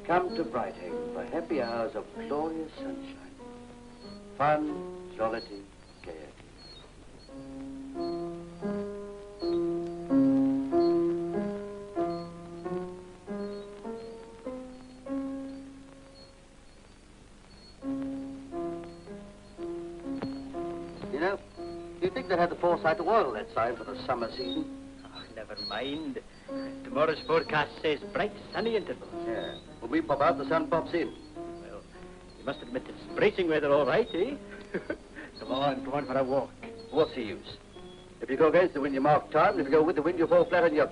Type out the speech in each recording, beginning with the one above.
Come to Brightham for happy hours of glorious sunshine. Fun, jollity, gaiety. You know, you'd think they had the foresight to oil that sign for the summer season. Oh, never mind. Tomorrow's forecast says bright, sunny intervals. Yeah. When we pop out, the sun pops in. Well, you must admit it's bracing weather all right, eh? Come on for a walk. What's the use? If you go against the wind, you mark time, and if you go with the wind, you fall flat on your...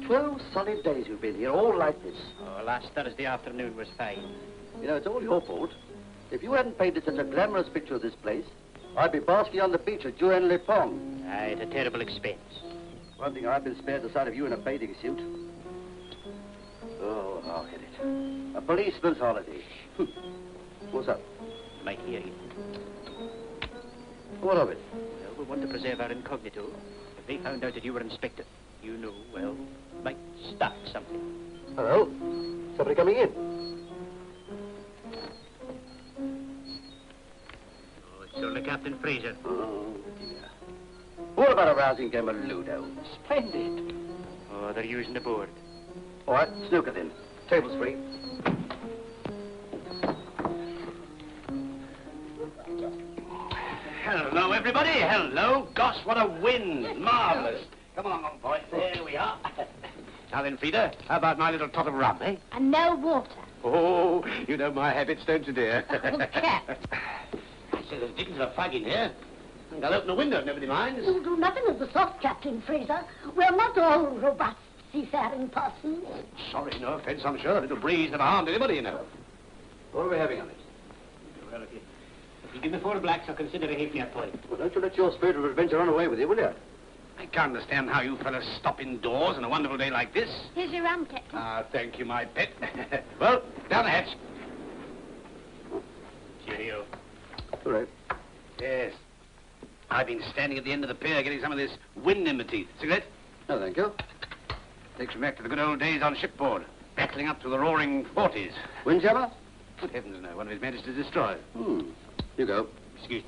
12 solid days you've been here, all like this. Oh, last Thursday afternoon was fine. You know, it's all your fault. If you hadn't painted such a glamorous picture of this place, I'd be basking on the beach at Juan Pong. Aye, at a terrible expense. One thing I've been spared the sight of you in a bathing suit. Oh, I'll hit it. A policeman's holiday. What's up? Might hear you. What of it? Well, we want to preserve our incognito. If they found out that you were Inspector, you know, well, might start something. Hello? Somebody coming in? Oh, it's only Captain Fraser. Oh, dear. What about a rousing game of Ludo? Splendid. Oh, they're using the board. All right, snooker then. Table's free. Hello, everybody. Hello. Gosh, what a wind. Marvellous. Come along, old boy. There we are. Now then, Frida, how about my little tot of rum, eh? And no water. Oh, you know my habits, don't you, dear? Oh, Cap. I say there's dickens of a fag in here. I think I'll open the window if nobody minds. You'll do nothing of the sort, Captain Fraser. We're not all robust seafaring persons. Sorry, no offence, I'm sure. A little breeze never harmed anybody, you know. What are we having on it? Well, if you give me 4 blacks, I'll consider a halfpenny a point. Well, don't you let your spirit of adventure run away with you, will you? I can't understand how you fellas stop indoors on a wonderful day like this. Here's your rum, Captain. Ah, thank you, my pet. Well, down the hatch. Cheerio. All right. Yes. I've been standing at the end of the pier getting some of this wind in my teeth. Cigarette? No, thank you. Takes me back to the good old days on shipboard, battling up to the roaring 40s. Windjammer? Good heavens, no. One of his managed to destroy. You go. Excuse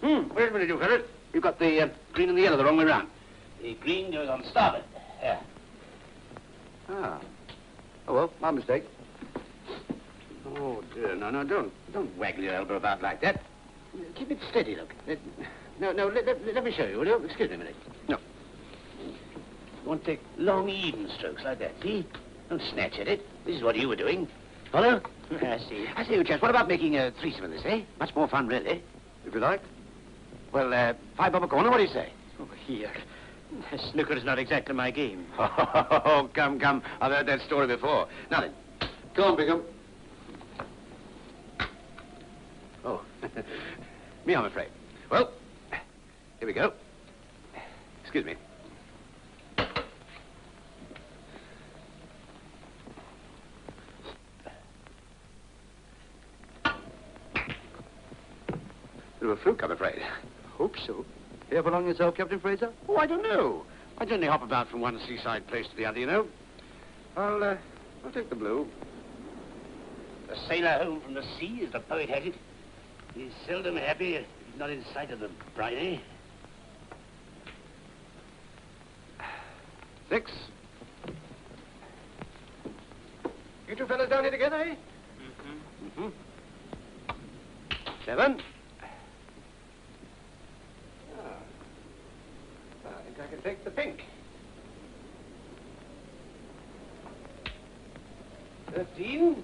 me. Wait a minute, you fellas. You've got the green and the yellow the wrong way round. The green goes on starboard. There. Ah. Oh, well, my mistake. Oh, dear. No, don't waggle your elbow about like that. Keep it steady, look. No, let me show you, will you? Excuse me a minute. No. You want to take long, even strokes like that, see? Don't snatch at it. This is what you were doing. Follow? I see. I say, you chaps, what about making a threesome of this, eh? Much more fun, really. If you like. Well, 5 bob a corner, what do you say? Oh, here. Snooker's not exactly my game. Oh, come. I've heard that story before. Now then. Go on, Bingham. Oh, me, I'm afraid. Well, here we go. Excuse me. Bit of a fluke, I'm afraid. Hope so. Here for long yourself, Captain Fraser? Oh, I don't know. I generally hop about from one seaside place to the other, you know. I'll take the blue. A sailor home from the sea, as the poet has it. He's seldom happy if he's not in sight of the bride, eh? 6. You two fellas down here together, eh? Mm-hmm. 7. I think I can take the pink. 13.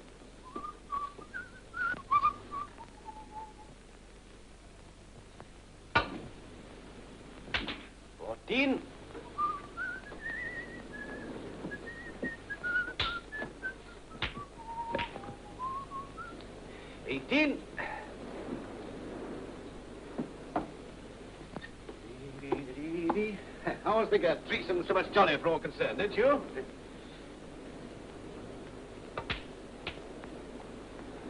14. 18. I always think a threesome's so much jollier for all concerned, don't you?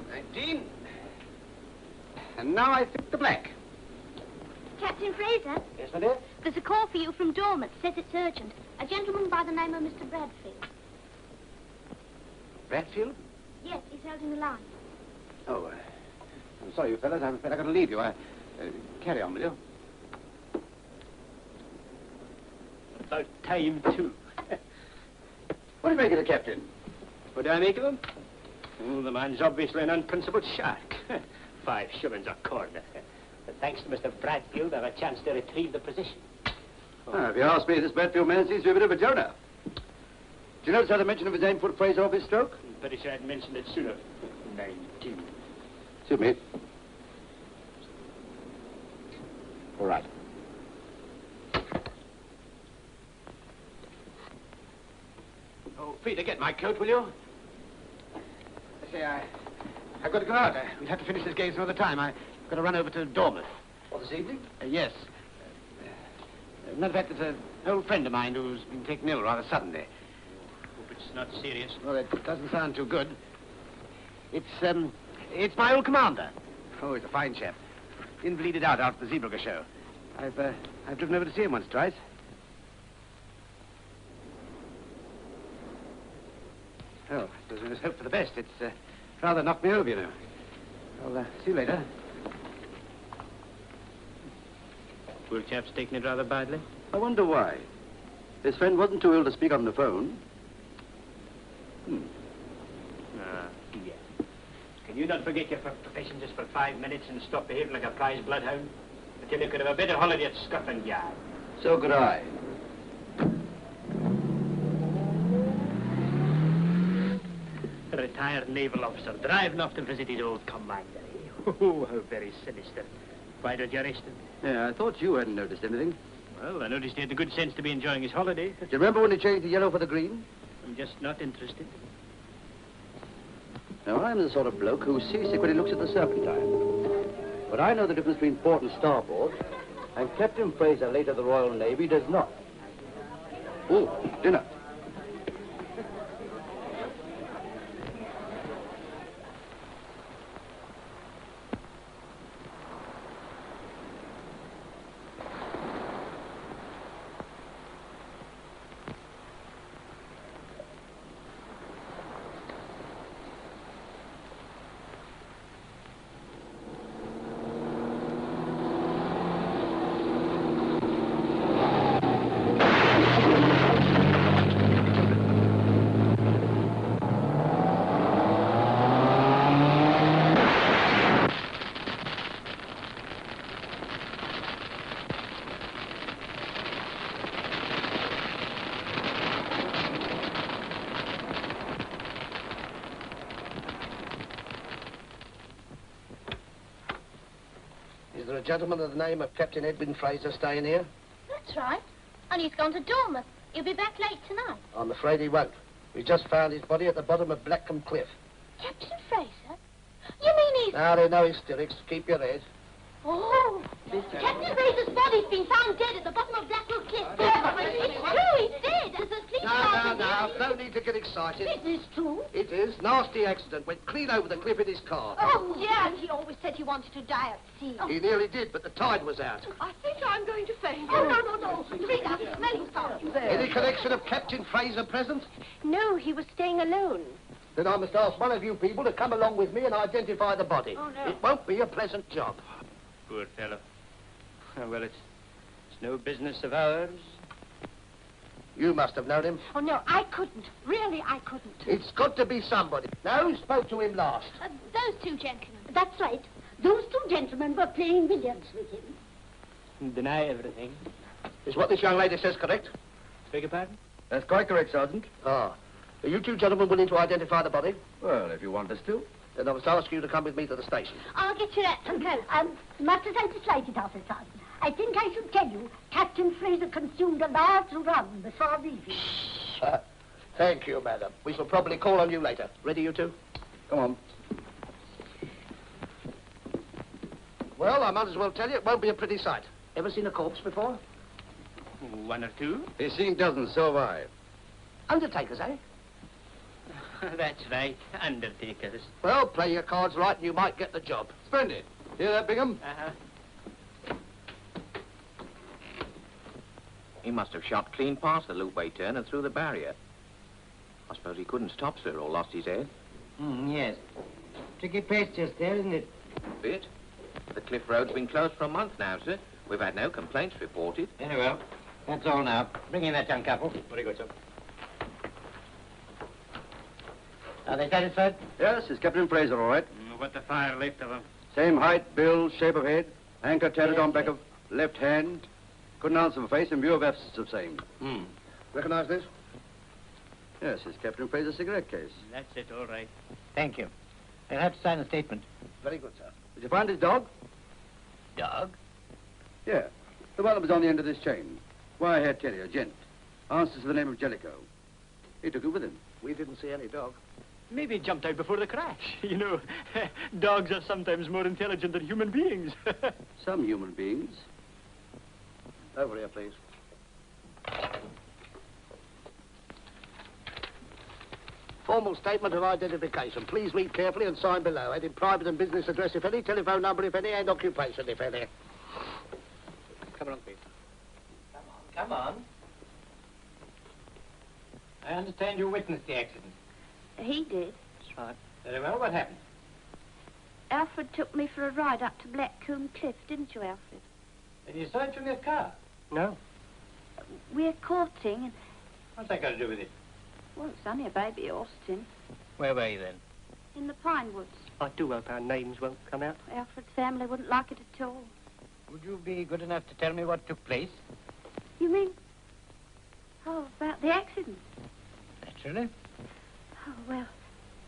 19. And now I think the black. Captain Fraser? Yes, my dear? There's a call for you from Dormant. Says it's urgent. A gentleman by the name of Mr. Bradfield. Bradfield? Yes, he's held in the line. Oh, I'm sorry, you fellas. I'm afraid I've got to leave you. Carry on, will you? About time, too. What do you make of the captain? What do I make of him? Oh, the man's obviously an unprincipled shark. 5 shillings a corner. But thanks to Mr. Bradfield, I have a chance to retrieve the position. If you ask me, this Bradfield man seems to be a bit of a Jonah. Do you notice how the mention of his name put Fraser off his stroke? Pretty sure I'd mentioned it sooner. 19. Suit me. All right. Oh, Peter, get my coat, will you? I say, I've got to go out. We'll have to finish this game some other time. I've got to run over to Dormouth. Oh, this evening? Yes. Matter of fact, there's an old friend of mine who's been taken ill rather suddenly. Hope it's not serious. Well, it doesn't sound too good. It's my old commander. Oh, he's a fine chap. Invalided out after the Zeebrugge show. I've driven over to see him once, twice. Oh, I suppose we must hope for the best. It's rather knocked me over, you know. I'll see you later. Poor chap's taking it rather badly. I wonder why. His friend wasn't too ill to speak on the phone. Yeah. Can you not forget your profession just for 5 minutes and stop behaving like a prize bloodhound? Until you could have a better holiday at Scotland Yard. So could I. A retired naval officer driving off to visit his old commander. Oh, how very sinister. Why don't you arrest him? Yeah, I thought you hadn't noticed anything. Well, I noticed he had the good sense to be enjoying his holiday. Do you remember when he changed the yellow for the green? I'm just not interested. Now, I'm the sort of bloke who's seasick when he looks at the Serpentine. But I know the difference between port and starboard, and Captain Fraser, late of the Royal Navy, does not. Oh, dinner. Is there a gentleman of the name of Captain Edwin Fraser staying here? That's right. And he's gone to Dormouth. He'll be back late tonight. I'm afraid he won't. We just found his body at the bottom of Blackham Cliff. Captain Fraser? You mean he's... Now, there are no hysterics. Keep your head. Oh! Captain Fraser's body's been found dead at the bottom of Blackwell Cliff. It's true, he's dead. There's a police Now, no need to get excited. This is true. It is. Nasty accident. Went clean over the cliff in his car. Oh, yeah, and he always said he wanted to die at sea. He nearly did, but the tide was out. I think I'm going to faint. Oh, no. Rita, smelling salts. Any connection of Captain Fraser present? No, he was staying alone. Then I must ask one of you people to come along with me and identify the body. Oh, no. It won't be a pleasant job. Poor fellow. Oh, well, it's no business of ours. You must have known him. Oh, no, I couldn't. Really, I couldn't. It's got to be somebody. Now, who spoke to him last? Those 2 gentlemen. That's right. Those 2 gentlemen were playing billiards with him. Deny everything. Is what this young lady says correct? Beg your pardon? That's quite correct, Sergeant. Ah. Are you 2 gentlemen willing to identify the body? Well, if you want us to. Then I must ask you to come with me to the station. I'll get you that some coat. Much as I dislike it, Officer Sergeant, I think I should tell you Captain Fraser consumed a large rum before leaving. Thank you, madam. We shall probably call on you later. Ready, you 2? Come on. Well, I might as well tell you, it won't be a pretty sight. Ever seen a corpse before? 1 or 2? He's seen dozens, so have I. Undertakers, eh? That's right, undertakers. Well, play your cards right and you might get the job. Splendid. Hear that, Bingham? Uh-huh. He must have shot clean past the loop-way turn and through the barrier. I suppose he couldn't stop, sir, or lost his head. Yes. Tricky place just there, isn't it? Bit. The cliff road's been closed for a month now, sir. We've had no complaints reported. Very well. That's all now. Bring in that young couple. Very good, sir. Are they satisfied? Yes, it's Captain Fraser, all right. What the fire left of him. Same height, build, shape of head, anchor tatted on back of left hand. Couldn't answer for face in view of absence of same. Recognize this? Yes, it's Captain Fraser's cigarette case. That's it, all right. Thank you. They'll have to sign a statement. Very good, sir. Did you find his dog? Dog? Yeah. The one that was on the end of this chain. Wire-haired terrier, gent. Answers to the name of Jellicoe. He took it with him. We didn't see any dog. Maybe he jumped out before the crash. You know, dogs are sometimes more intelligent than human beings. Some human beings. Over here, please. Formal statement of identification. Please read carefully and sign below. Add in private and business address, if any, telephone number, if any, and occupation, if any. Come along, please. Come on. I understand you witnessed the accident. He did. That's right. Very well. What happened? Alfred took me for a ride up to Blackcomb Cliff, didn't you, Alfred? And you saw it from your car. No. We're courting, and, What's that got to do with it? well, it's only a baby horse, Tim. Where were you then? In the pine woods. I do hope our names won't come out. Alfred's family wouldn't like it at all. Would you be good enough to tell me what took place? You mean? Oh, about the accident. Naturally. Oh, well,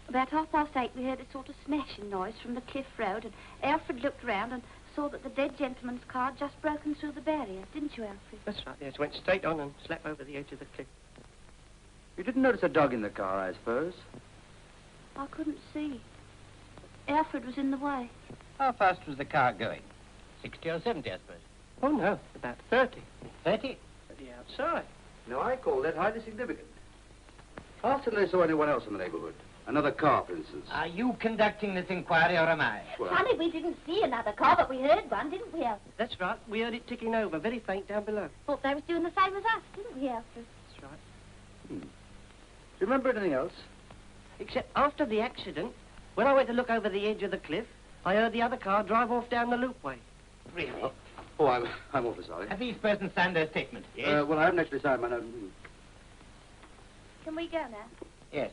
about 8:30 we heard a sort of smashing noise from the cliff road, and Alfred looked round and saw that the dead gentleman's car had just broken through the barrier, didn't you, Alfred? That's right, yes. Went straight on and slapped over the edge of the cliff. You didn't notice a dog in the car, I suppose? I couldn't see. Alfred was in the way. How fast was the car going? 60 or 70, I suppose. Oh, no, about 30. 30? At the outside. Now, I call that highly significant. Ask them if they saw anyone else in the neighborhood. Another car, for instance. Are you conducting this inquiry or am I? Well, Funny we didn't see another car, but we heard one, didn't we, Alfred? That's right. We heard it ticking over, very faint down below. Thought they was doing the same as us, didn't we, Alfred? That's right. Do you remember anything else? Except after the accident, when I went to look over the edge of the cliff, I heard the other car drive off down the loopway. Really? Oh, I'm awfully sorry. Have these persons signed their statement? Well, I haven't actually signed my note. Can we go now? Yes.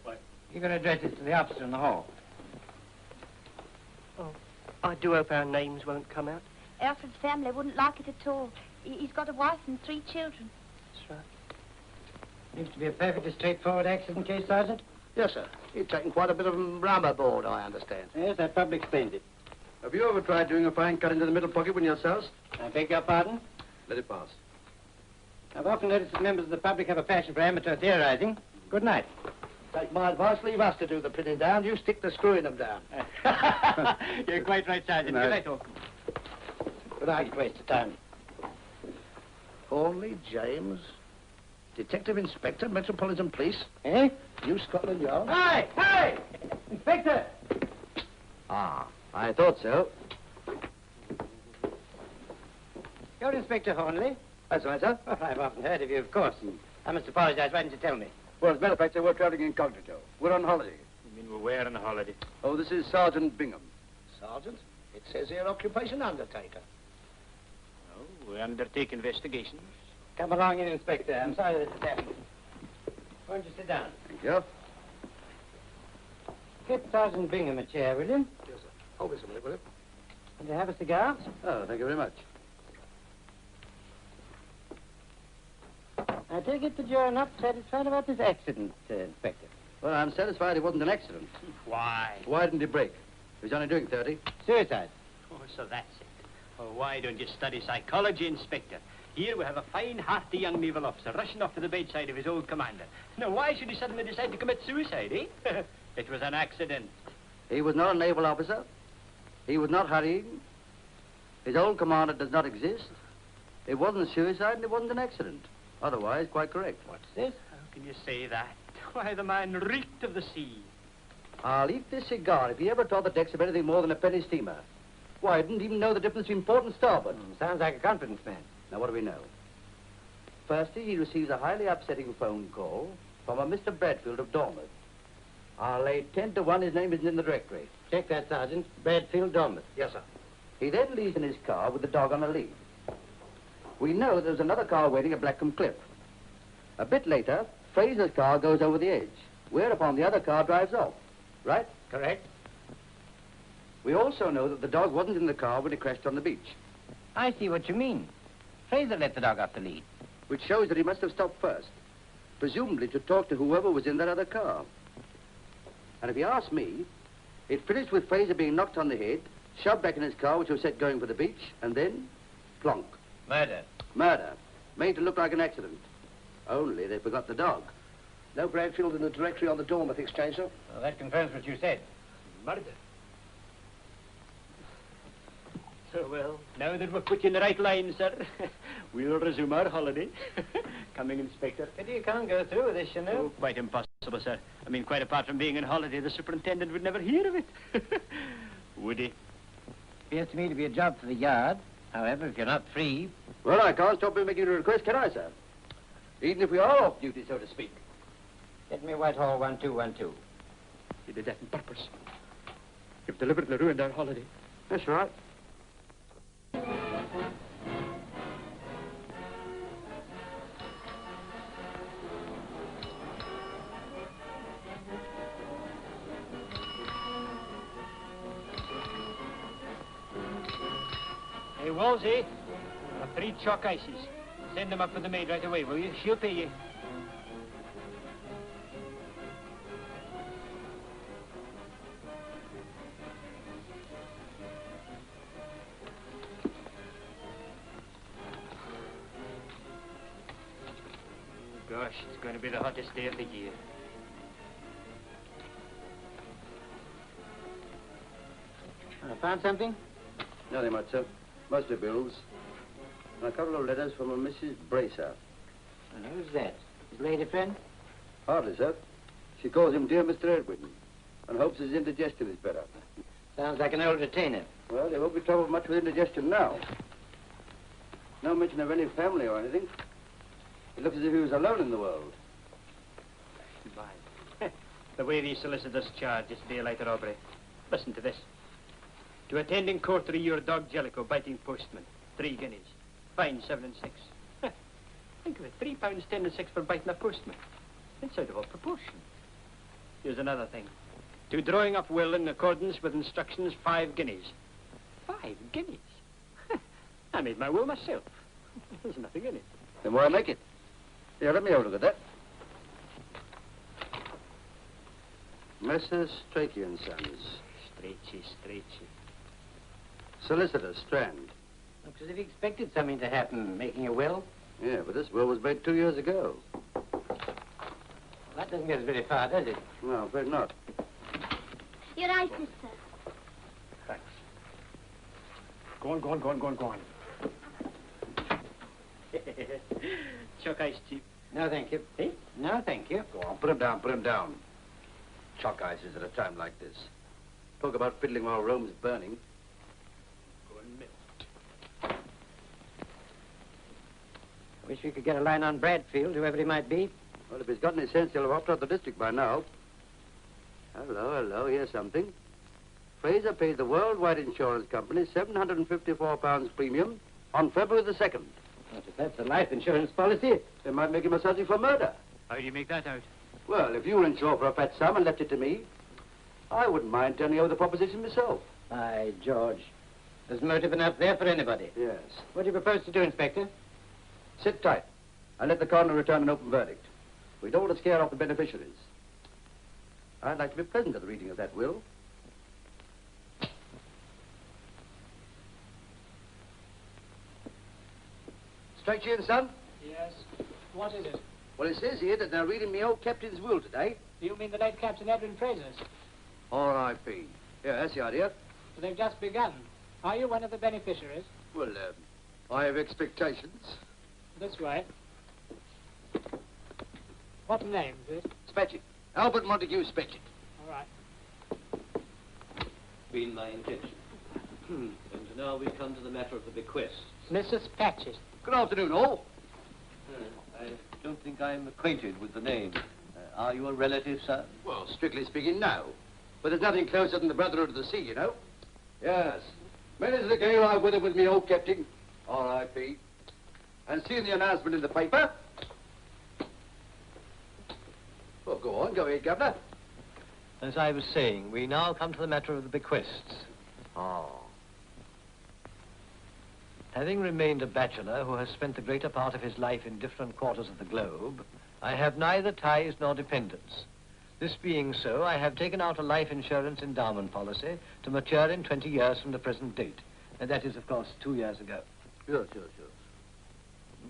What? You're going to address this to the officer in the hall. Oh, I do hope our names won't come out. Alfred's family wouldn't like it at all. He's got a wife and 3 children. That's right. Seems to be a perfectly straightforward accident case, Sergeant. Yes, sir. You've taken quite a bit of rum aboard, I understand. Yes, that probably explains it. Have you ever tried doing a fine cut into the middle pocket when you're soused? I beg your pardon? Let it pass. I've often noticed that members of the public have a passion for amateur theorizing. Good night. Take my advice, leave us to do the pinning down. You stick to screwing them down. You're quite right, Sergeant. Good Good night. night, all. Good night. Waste of time. Hornleigh, James, Detective Inspector, Metropolitan Police, Eh? New Scotland Yard. Hi! Hi! Inspector! Ah, I thought so. You're Inspector Hornleigh? That's right, sir. Oh, I've often heard of you, of course. I must apologize. Why didn't you tell me? Well, as a matter of fact, sir, we're traveling incognito. We're on holiday. You mean we're where on a holiday? Oh, this is Sergeant Bingham. Sergeant, it says here occupation undertaker. Oh, we undertake investigations. Come along in, Inspector. I'm sorry this has happened. Why don't you sit down? Thank you. Get Sergeant Bingham a chair, will you? Yes, sir. Hold this a minute, will you? And you have a cigar? Oh, thank you very much. I take it that you're not satisfied about this accident, Inspector. Well, I'm satisfied it wasn't an accident. Why? Why didn't he break? He was only doing 30. Suicide. Oh, so that's it. Oh, why don't you study psychology, Inspector? Here we have a fine, hearty young naval officer rushing off to the bedside of his old commander. Now, why should he suddenly decide to commit suicide, eh? It was an accident. He was not a naval officer. He was not hurrying. His old commander does not exist. It wasn't suicide and it wasn't an accident. Otherwise, quite correct. What's this? How can you say that? Why, the man reeked of the sea. I'll eat this cigar if he ever taught the decks of anything more than a penny steamer. Why, I didn't even know the difference between port and starboard. Sounds like a confidence man. Now, what do we know? Firstly, he receives a highly upsetting phone call, from a Mr. Bradfield of Dormont. I'll lay 10 to 1 his name isn't in the directory. Check that, Sergeant. Bradfield, Dormont. Yes, sir. He then leaves in his car with the dog on a lead. We know there's another car waiting at Blackham Cliff. A bit later, Fraser's car goes over the edge, whereupon the other car drives off. Right? Correct. We also know that the dog wasn't in the car when it crashed on the beach, I see what you mean. Fraser let the dog off the lead. which shows that he must have stopped first, presumably to talk to whoever was in that other car. And if you ask me, it finished with Fraser being knocked on the head, shoved back in his car, which was set going for the beach, and then, plonk. Murder. Murder. Made to look like an accident. Only they forgot the dog. No Bradfield in the directory on the Dormont exchange, sir? Well, that confirms what you said. Murder. So, well, now that we've put you in the right line, sir, we'll resume our holiday. Coming, Inspector. Pity you can't go through with this, you know. Oh, quite impossible, sir. I mean, quite apart from being on holiday, the superintendent would never hear of it. Would he? Appears to me to be a job for the yard. However, if you're not free... Well, I can't stop him making a request, can I, sir? Even if we are off duty, so to speak. Get me Whitehall 1212. He did that on purpose. You've deliberately ruined our holiday. That's right. Hey, Wolsey, 3 chalk ices. Send them up for the maid right away, will you? She'll pay you. Gosh, it's going to be the hottest day of the year. Found something? Nothing much, sir. Mostly bills. And a couple of letters from a Mrs. Bracer. And who's that? His lady friend? Hardly, sir. She calls him Dear Mr. Edwin and hopes his indigestion is better. Sounds like an old retainer. Well, there won't be trouble much with indigestion now. No mention of any family or anything. It looks as if he was alone in the world. My. The way these solicitors charge is daylight robbery. Listen to this. To attend in court to your dog Jellicoe biting postman, 3 guineas. Fine 7 and 6. Think of it, £3, 10 and 6 for biting a postman. It's out of all proportion. Here's another thing. To drawing up will in accordance with instructions, 5 guineas. 5 guineas? I made my will myself. There's nothing in it. Then why make it? Here, let me have a look at that. Messrs. Strachey and Sons. Strachey. Solicitor, Strand. Looks as if he expected something to happen, making a will. Yeah, but this will was made 2 years ago. Well, that doesn't get us very far, does it? No, I'm afraid not. Your ices, sir. Thanks. Go on. Chalk ice, Chief. No, thank you. Eh? No, thank you. Go on, put him down. Chalk ices at a time like this. Talk about fiddling while Rome's burning. Go on, Mitt. Wish we could get a line on Bradfield, whoever he might be. Well, if he's got any sense, he'll have hopped out the district by now. Hello, here's something. Fraser paid the Worldwide Insurance Company £754 premium on February the 2nd. But if that's a life insurance policy... They might make him a subject for murder. How do you make that out? Well, if you were insured for a fat sum and left it to me, I wouldn't mind turning over the proposition myself. By George. There's motive enough there for anybody. Yes. What do you propose to do, Inspector? Sit tight and let the coroner return an open verdict. We don't want to scare off the beneficiaries. I'd like to be present at the reading of that will. Strachey and Son? Yes. What is it? Well, it says here that they're reading me old captain's will today. You mean the late Captain Edwin Fraser's? R.I.P. Yeah, that's the idea. Well, they've just begun. Are you one of the beneficiaries? Well, I have expectations. This way. What name is it? Spetchett. Albert Montague Spetchett. All right. Been my intention. And now we come to the matter of the bequest. Mrs. Patchett. Good afternoon, all. I don't think I'm acquainted with the name. Are you a relative, sir? Well, strictly speaking, no. But there's nothing closer than the brotherhood of the sea, you know. Yes. Many is the gale I've weathered with me old captain, R.I.P. And seeing the announcement in the paper... Well, go on, go ahead, Governor. As I was saying, we now come to the matter of the bequests. Oh. Having remained a bachelor who has spent the greater part of his life in different quarters of the globe, I have neither ties nor dependents. This being so, I have taken out a life insurance endowment policy to mature in 20 years from the present date. And that is, of course, 2 years ago. Sure.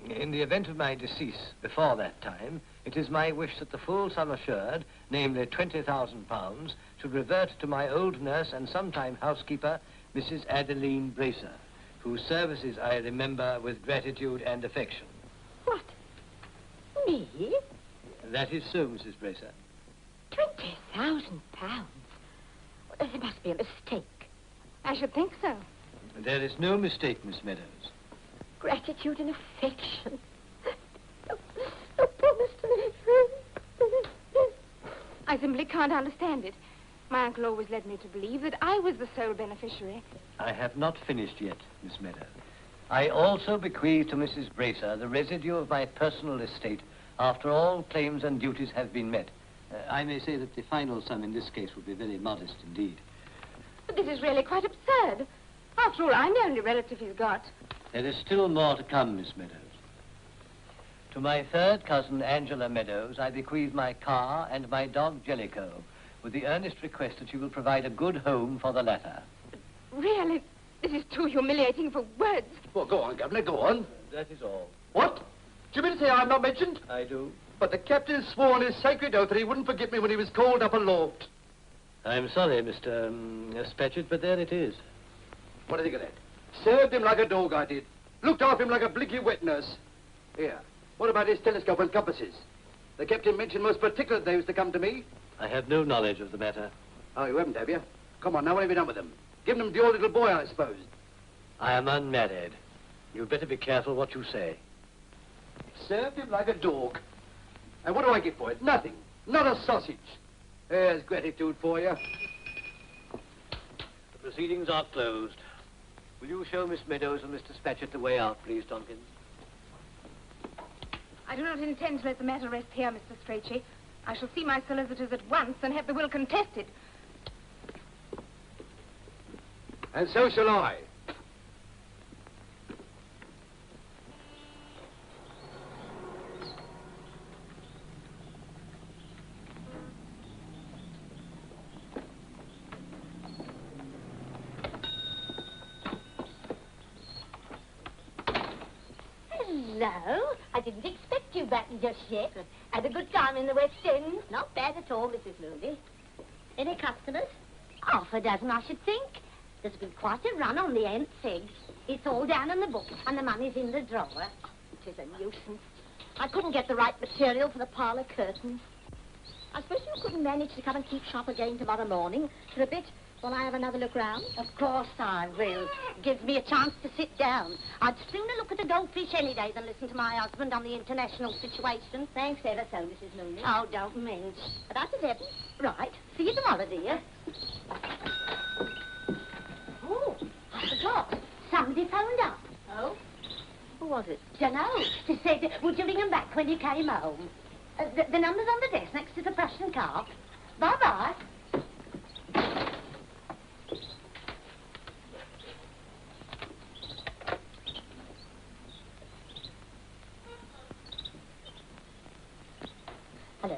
In the event of my decease before that time, it is my wish that the full sum assured, namely £20,000, should revert to my old nurse and sometime housekeeper, Mrs. Adeline Bracer, whose services I remember with gratitude and affection. What? Me? That is so, Mrs. Bracer. £20,000? There must be a mistake. I should think so. There is no mistake, Miss Meadows. Gratitude and affection. Oh, poor Mr. I simply can't understand it. My uncle always led me to believe that I was the sole beneficiary. I have not finished yet, Miss Meadows. I also bequeath to Mrs. Bracer the residue of my personal estate after all claims and duties have been met. I may say that the final sum in this case will be very modest indeed. But this is really quite absurd. After all, I'm the only relative he's got. There is still more to come, Miss Meadows. To my third cousin, Angela Meadows, I bequeath my car and my dog, Jellicoe, with the earnest request that you will provide a good home for the latter. Really, this is too humiliating for words. Well, go on, Governor, go on. That is all. What? Do you mean to say I'm not mentioned? I do. But the captain swore on his sacred oath that he wouldn't forget me when he was called up aloft. I'm sorry, Mr. Spatchett, but there it is. What do you think of that? Served him like a dog, I did. Looked after him like a blinky wet nurse. Here, what about his telescope and compasses? The captain mentioned most particularly they was to come to me. I have no knowledge of the matter. Oh, you haven't, have you? Come on, now, what have you done with them? Given them to your little boy, I suppose. I am unmarried. You'd better be careful what you say. Served him like a dog. And what do I get for it? Nothing. Not a sausage. There's gratitude for you. The proceedings are closed. Will you show Miss Meadows and Mr. Spatchett the way out, please, Tompkins? I do not intend to let the matter rest here, Mr. Strachey. I shall see my solicitors at once and have the will contested. And so shall I. Hello. I didn't expect you back just yet. Had a good time in the West End? Not bad at all, Mrs. Mooney. Any customers? Half a dozen, I should think. There's been quite a run on the Aunt's eggs. It's all down in the book, and the money's in the drawer. It is a nuisance. I couldn't get the right material for the parlour curtains. I suppose you couldn't manage to come and keep shop again tomorrow morning for a bit while I have another look round? Of course I will. Gives me a chance to sit down. I'd sooner look at a goldfish any day than listen to my husband on the international situation. Thanks ever so, Mrs. Mooney. Oh, don't mince. About 11. Right. See you tomorrow, dear. Oh, I forgot. Somebody phoned up. Oh? Who was it? Dunno. She said, would you ring him back when you came home? The number's on the desk next to the Prussian car. Bye-bye. Hello.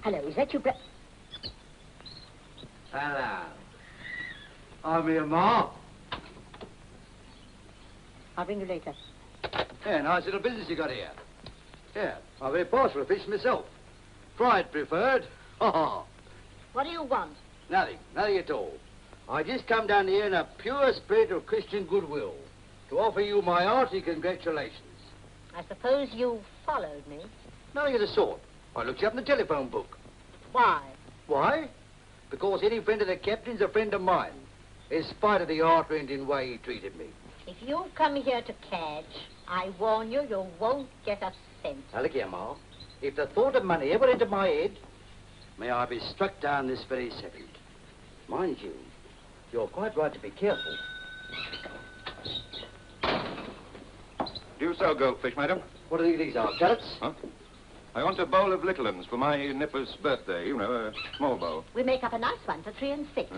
Hello, is that you, Hello. I'm here, Ma. I'll bring you later. Yeah, nice little business you got here. Yeah, I'm very partial to fish myself. Fried preferred. Ha ha. What do you want? Nothing at all. I just come down here in a pure spirit of Christian goodwill to offer you my hearty congratulations. I suppose you followed me. Nothing of the sort. I looked you up in the telephone book. Why? Why? Because any friend of the captain's a friend of mine, in spite of the heart-rending way he treated me. If you come here to catch, I warn you, you won't get a cent. Now, look here, Ma. If the thought of money ever entered my head, may I be struck down this very second. Mind you, you're quite right to be careful. Do you sell goldfish, madam? What do these are, carrots? Huh? I want a bowl of little uns for my nipper's birthday. You know, a small bowl. We make up a nice one for 3 and 6.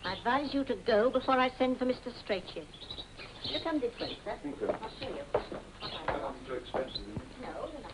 I advise you to go before I send for Mr. Strachey. You come this way, sir. Thank you. I'll show you. Too expensive. No, you're not.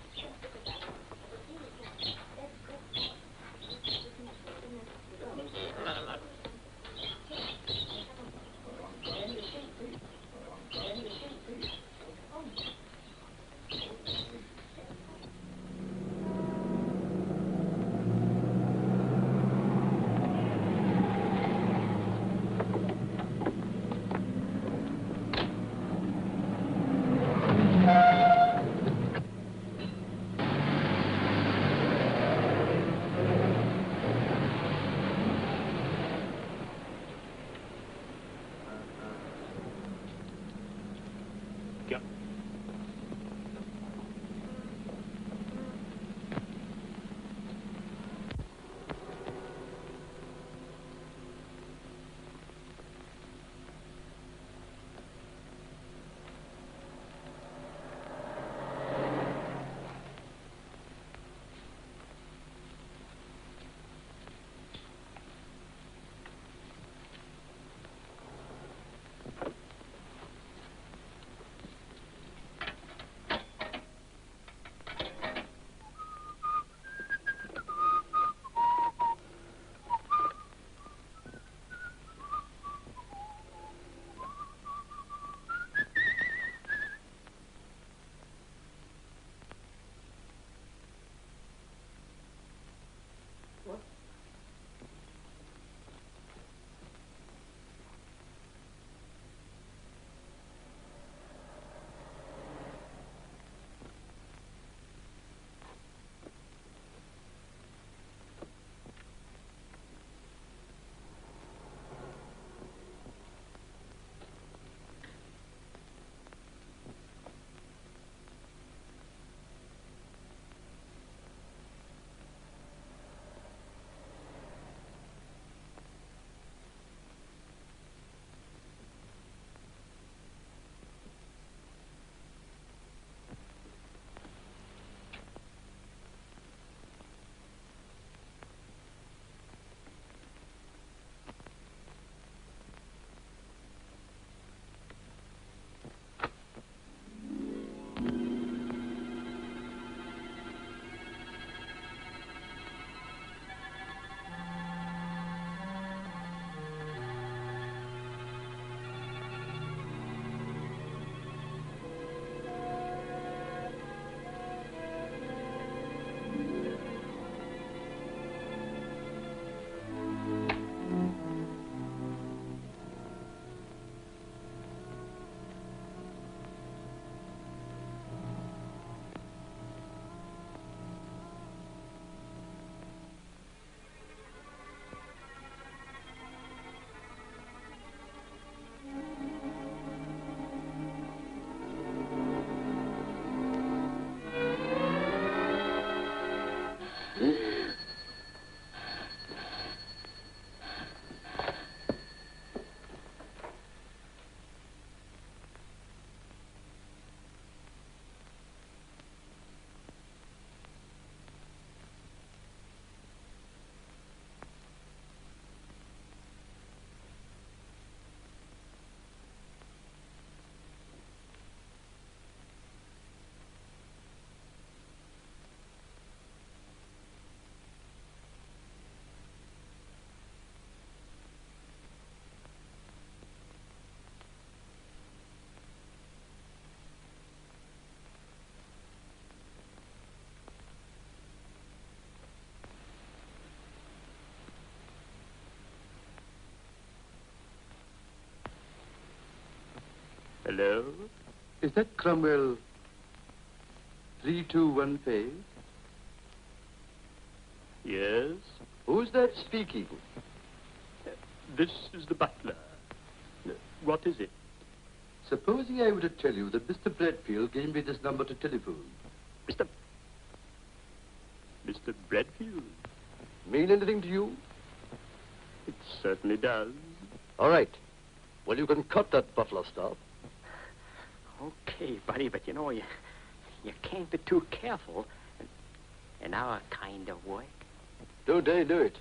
Hello? Is that Cromwell 3215? Yes? Who's that speaking? This is the butler. What is it? Supposing I were to tell you that Mr. Bradfield gave me this number to telephone. Mr. Bradfield? Mean anything to you? It certainly does. All right. Well, you can cut that butler stuff. Okay, buddy, but you know, you can't be too careful in our kind of work. Don't I do it?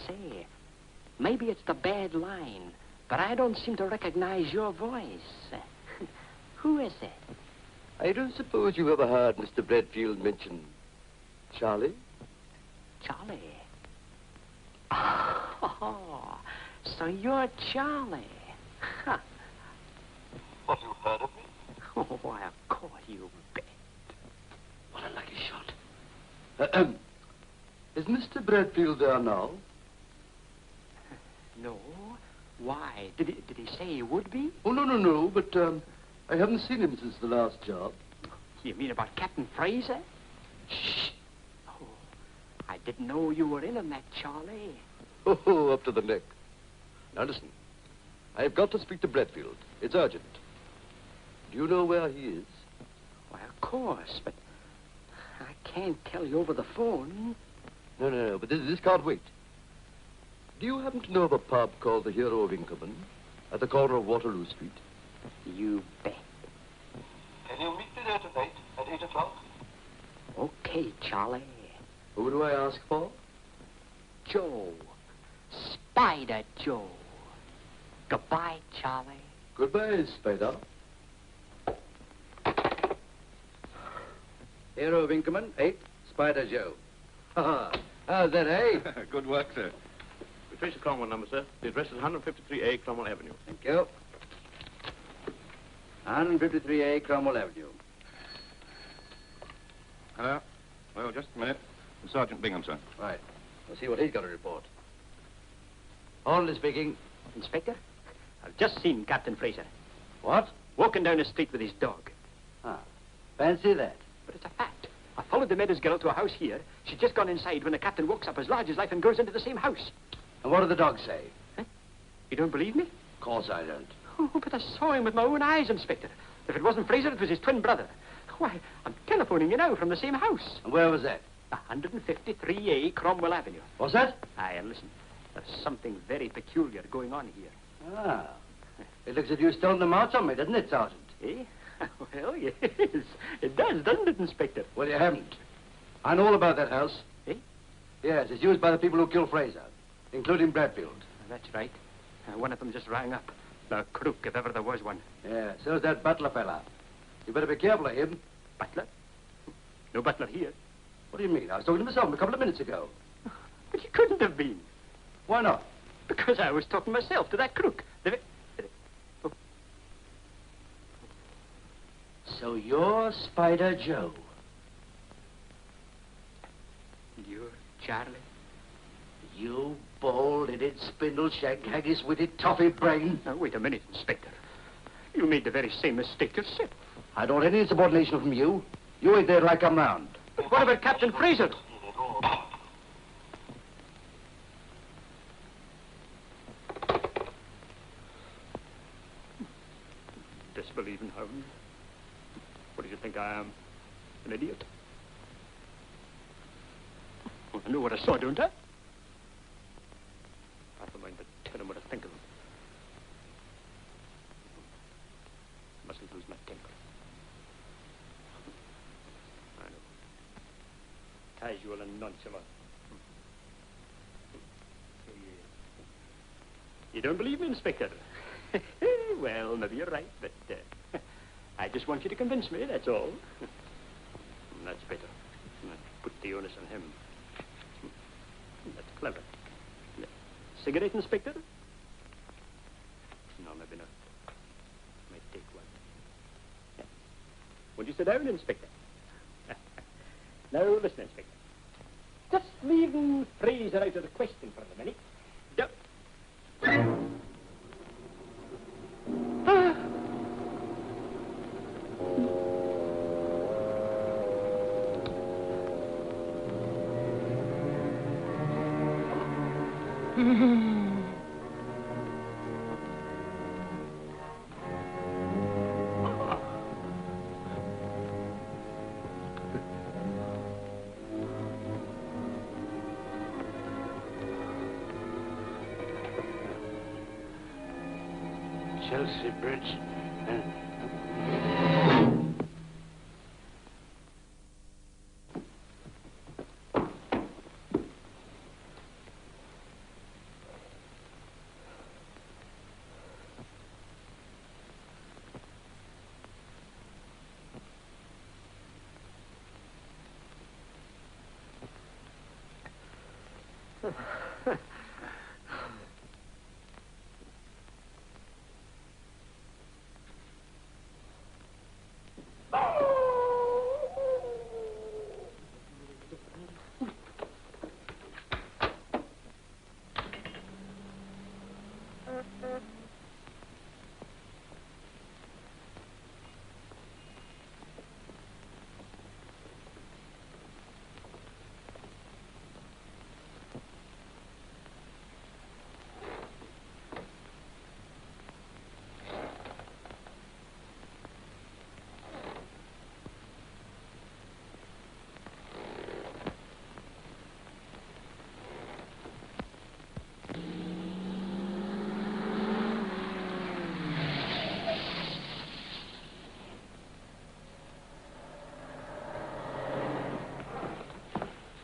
Say, maybe it's the bad line, but I don't seem to recognize your voice. Who is it? I don't suppose you ever heard Mr. Bradfield mention Charlie? Charlie? Oh, so you're Charlie. Huh. Have you heard of me? Oh, why, of course you bet. What a lucky shot. Is Mr. Bradfield there now? No. Why? Did he say he would be? Oh, no, but I haven't seen him since the last job. You mean about Captain Fraser? Shh. Oh, I didn't know you were in on that, Charlie. Oh, up to the neck. Now, listen. I've got to speak to Bradfield. It's urgent. Do you know where he is? Why, of course, but I can't tell you over the phone. No, but this can't wait. Do you happen to know of a pub called the Hero of Inkerman at the corner of Waterloo Street? You bet. Can you meet me there tonight at 8 o'clock? Okay, Charlie. Who do I ask for? Joe. Spider Joe. Goodbye, Charlie. Goodbye, Spider. Hero of Inkerman, 8, Spider Joe. How's that, eh? Good work, sir. We traced the Cromwell number, sir. The address is 153A Cromwell Avenue. Thank you. 153A Cromwell Avenue. Hello? Well, just a minute. Sergeant Bingham, sir. Right. We'll see what he's got to report. Hornleigh speaking. Inspector, I've just seen Captain Fraser. What? Walking down the street with his dog. Ah, fancy that. But it's a fact. I followed the Meadows girl to a house here. She'd just gone inside when the captain walks up as large as life and goes into the same house. And what did the dog say? Huh? You don't believe me? Of course I don't. Oh, but I saw him with my own eyes, Inspector. If it wasn't Fraser, it was his twin brother. Why, I'm telephoning you now from the same house. And where was that? 153A Cromwell Avenue. What's that? Aye, and listen, there's something very peculiar going on here. Ah. It looks as if you've stolen them out on me, doesn't it, Sergeant? Eh? Well, yes. It does, doesn't it, Inspector? Well, you haven't. I know all about that house. Eh? Yes, it's used by the people who killed Fraser, including Bradfield. That's right. One of them just rang up. The crook, if ever there was one. Yeah, so's that butler fella. You better be careful of him. Butler? No butler here. What do you mean? I was talking to myself a couple of minutes ago. But you couldn't have been. Why not? Because I was talking myself to that crook. Oh. So you're Spider Joe. You're Charlie? You bald-headed, spindle-shagged, haggis-witted, toffee brain. Now, wait a minute, Inspector. You made the very same mistake yourself. I don't want any subordination from you. You ain't there till I come round. But what about Captain Fraser? Disbelieving hound. What do you think I am? An idiot? Well, I know what I saw, don't I? Never mind, but tell him what I think of him. Mustn't lose my temper. I know. Casual and nonchalant. You don't believe me, Inspector? Well, maybe you're right, but I just want you to convince me, that's all. That's better. Put the onus on him. That's clever. Cigarette, Inspector? No, maybe not. Might take one. Yeah. Won't you sit down, Inspector? Now, listen, Inspector. Just leaving Fraser out of the question for the minute. Chelsea Bridge.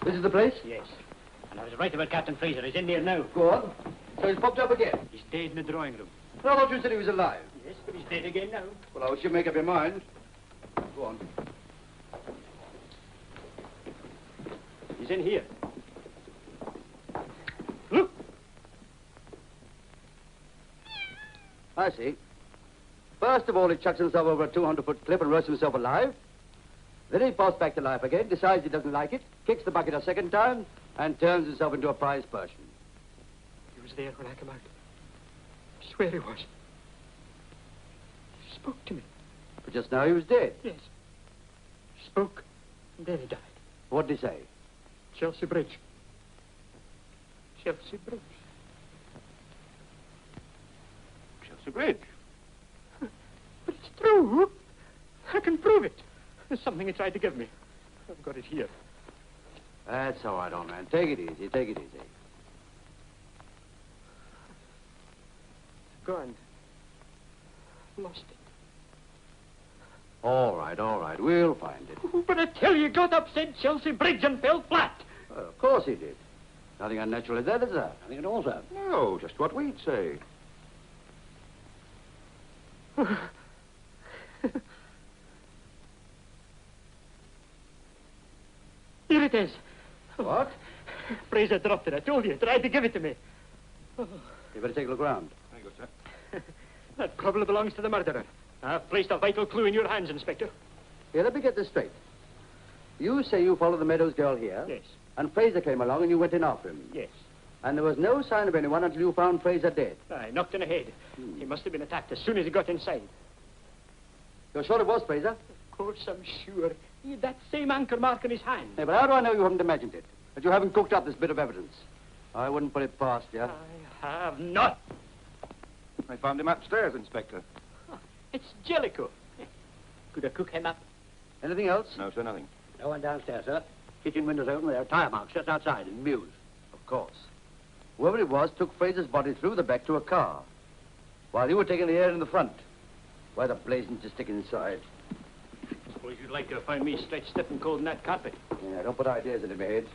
This is the place? Yes. And I was right about Captain Fraser. He's in there now. Go on. So he's popped up again? He's dead in the drawing room. I thought you said he was alive. Yes, but he's dead again now. Well, I wish you'd make up your mind. Go on. He's in here. Look! I see. First of all, he chucks himself over a 200-foot cliff and roasts himself alive. Then he pops back to life again, decides he doesn't like it, kicks the bucket a second time, and turns himself into a prize Persian. He was there when I came out. I swear he was. He spoke to me. But just now he was dead. Yes. He spoke, and then he died. What did he say? Chelsea Bridge. Chelsea Bridge. Chelsea Bridge. But it's true. I can prove it. There's something he tried to give me. I've got it here. That's all right, old man. Take it easy, take it easy. Gone. Lost it. All right. We'll find it. Oh, but I tell you, got up, said Chelsea Bridge and fell flat. Well, of course he did. Nothing unnatural in that, is there? Nothing at all, sir. No, just what we'd say. Here it is. What? Fraser dropped it. I told you. Tried to give it to me. You better take a look around. Very good, sir. That probably belongs to the murderer. I've placed a vital clue in your hands, Inspector. Here, let me get this straight. You say you followed the Meadows girl here? Yes. And Fraser came along and you went in after him? Yes. And there was no sign of anyone until you found Fraser dead? I knocked in the head. He must have been attacked as soon as he got inside. You're sure it was Fraser? Of course, I'm sure. He had that same anchor mark in his hand. Yeah, but how do I know you haven't imagined it? That you haven't cooked up this bit of evidence? I wouldn't put it past you. I have not. I found him upstairs, Inspector. Oh, it's Jellicoe. Could I cook him up? Anything else? No, sir, nothing. No one downstairs, sir. Kitchen windows open. There are tire marks just outside in mews. Of course. Whoever it was took Fraser's body through the back to a car, while you were taking the air in the front. Why the blazing to stick inside? Suppose you'd like to have found me stretched stiff and cold in that carpet. Yeah, don't put ideas into my head.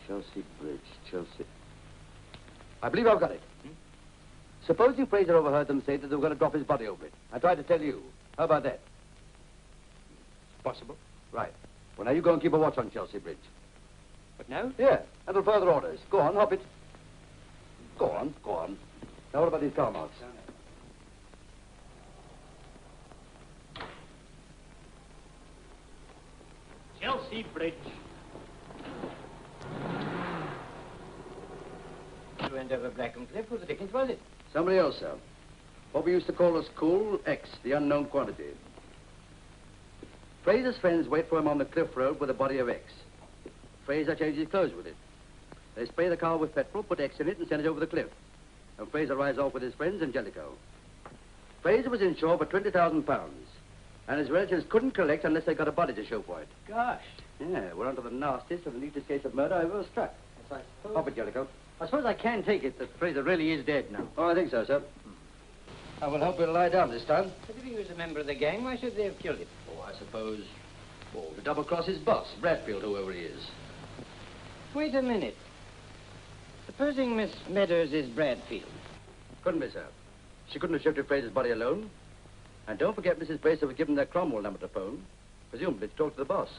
Chelsea Bridge, Chelsea. I believe I've got it. Supposing Fraser overheard them say that they were going to drop his body over it. I tried to tell you. How about that? Possible. Right. Well, now you go and keep a watch on Chelsea Bridge. But now? Yeah, until further orders. Go on, hop it. Go on. Now what about these car marks? Chelsea Bridge. You went over Blackham Cliff. Who the dickens was it? Somebody else, sir. What we used to call a school X, the unknown quantity. Fraser's friends wait for him on the cliff road with a body of X. Fraser changes his clothes with it. They spray the car with petrol, put X in it, and send it over the cliff. And Fraser rides off with his friends and Jellicoe. Fraser was insured for £20,000, and his relatives couldn't collect unless they got a body to show for it. Gosh. Yeah, we're onto the nastiest and the neatest case of murder I've ever struck. Yes, I Hop it, Jellicoe. suppose I can take it that Fraser really is dead now. Oh, I think so, sir. I will help you to lie down this time. But if he was a member of the gang, why should they have killed him? Oh, I suppose... Oh, to double-cross his boss, Bradfield, whoever he is. Wait a minute. Supposing Miss Meadows is Bradfield. Couldn't be, sir. She couldn't have shifted Fraser's body alone. And don't forget Mrs. Bracer was given that Cromwell number to phone, presumably to talk to the boss.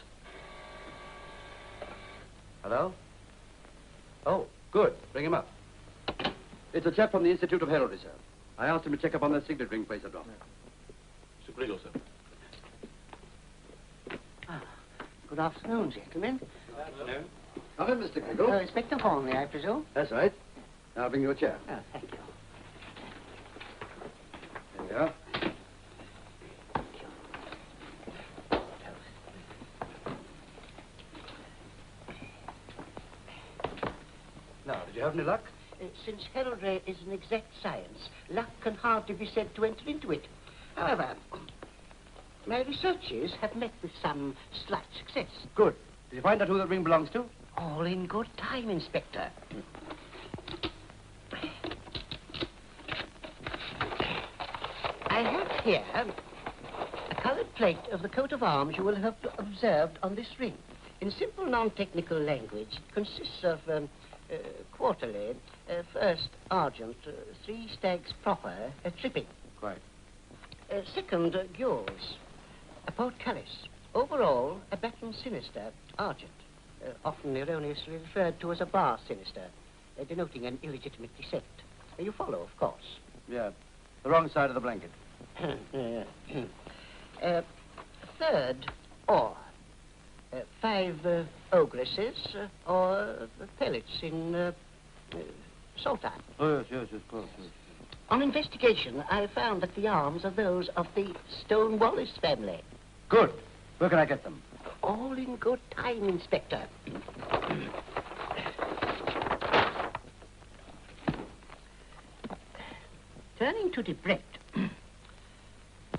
Hello? Oh, good. Bring him up. It's a chap from the Institute of Heraldry, sir. I asked him to check up on that signet ring place I've got. Mr. Griggle, sir. Good afternoon, gentlemen. Good afternoon. Come in, Mr. Griggle. Inspector Hornleigh, I presume? That's right. Now I'll bring you a chair. Oh, thank you. There we are. Now, did you have any luck? Since heraldry is an exact science, luck can hardly be said to enter into it. However, my researches have met with some slight success. Good. Did you find out who that ring belongs to? All in good time, Inspector. I have here a coloured plate of the coat of arms you will have observed on this ring. In simple, non-technical language, it consists of quarterly, first argent, 3 stags proper, tripping. Quite. Second, gules, a portcullis. Overall, a baton sinister, argent, often erroneously referred to as a bar sinister, denoting an illegitimate descent. You follow, of course. Yeah. The wrong side of the blanket. Third, or 5 ogresses or pellets in saltire. Oh, yes, of course. Yes. On investigation, I found that the arms are those of the Stone-Wallace family. Good. Where can I get them? All in good time, Inspector. Turning to Debrett,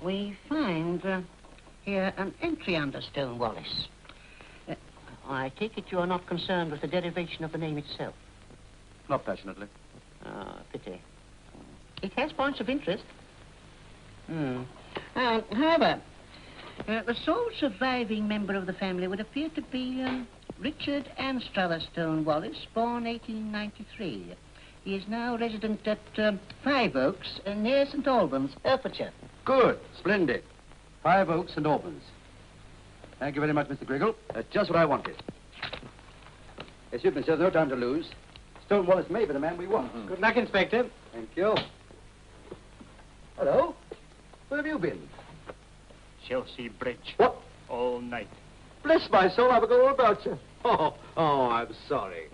we find here an entry under Stone-Wallace. I take it you are not concerned with the derivation of the name itself. Not passionately. Ah, pity. It has points of interest. However, the sole surviving member of the family would appear to be Richard Anstruther Stone-Wallace, born 1893. He is now resident at 5 Oaks, near St. Albans, Herefordshire. Good. Splendid. 5 Oaks and Albans. Thank you very much, Mr. Griggle. That's just what I wanted. Excuse me, sir, there's no time to lose. Stone-Wallace may be the man we want. Good luck, Inspector. Thank you. Hello? Where have you been? Chelsea Bridge. What? All night. Bless my soul, I forgot all about you. Oh, I'm sorry.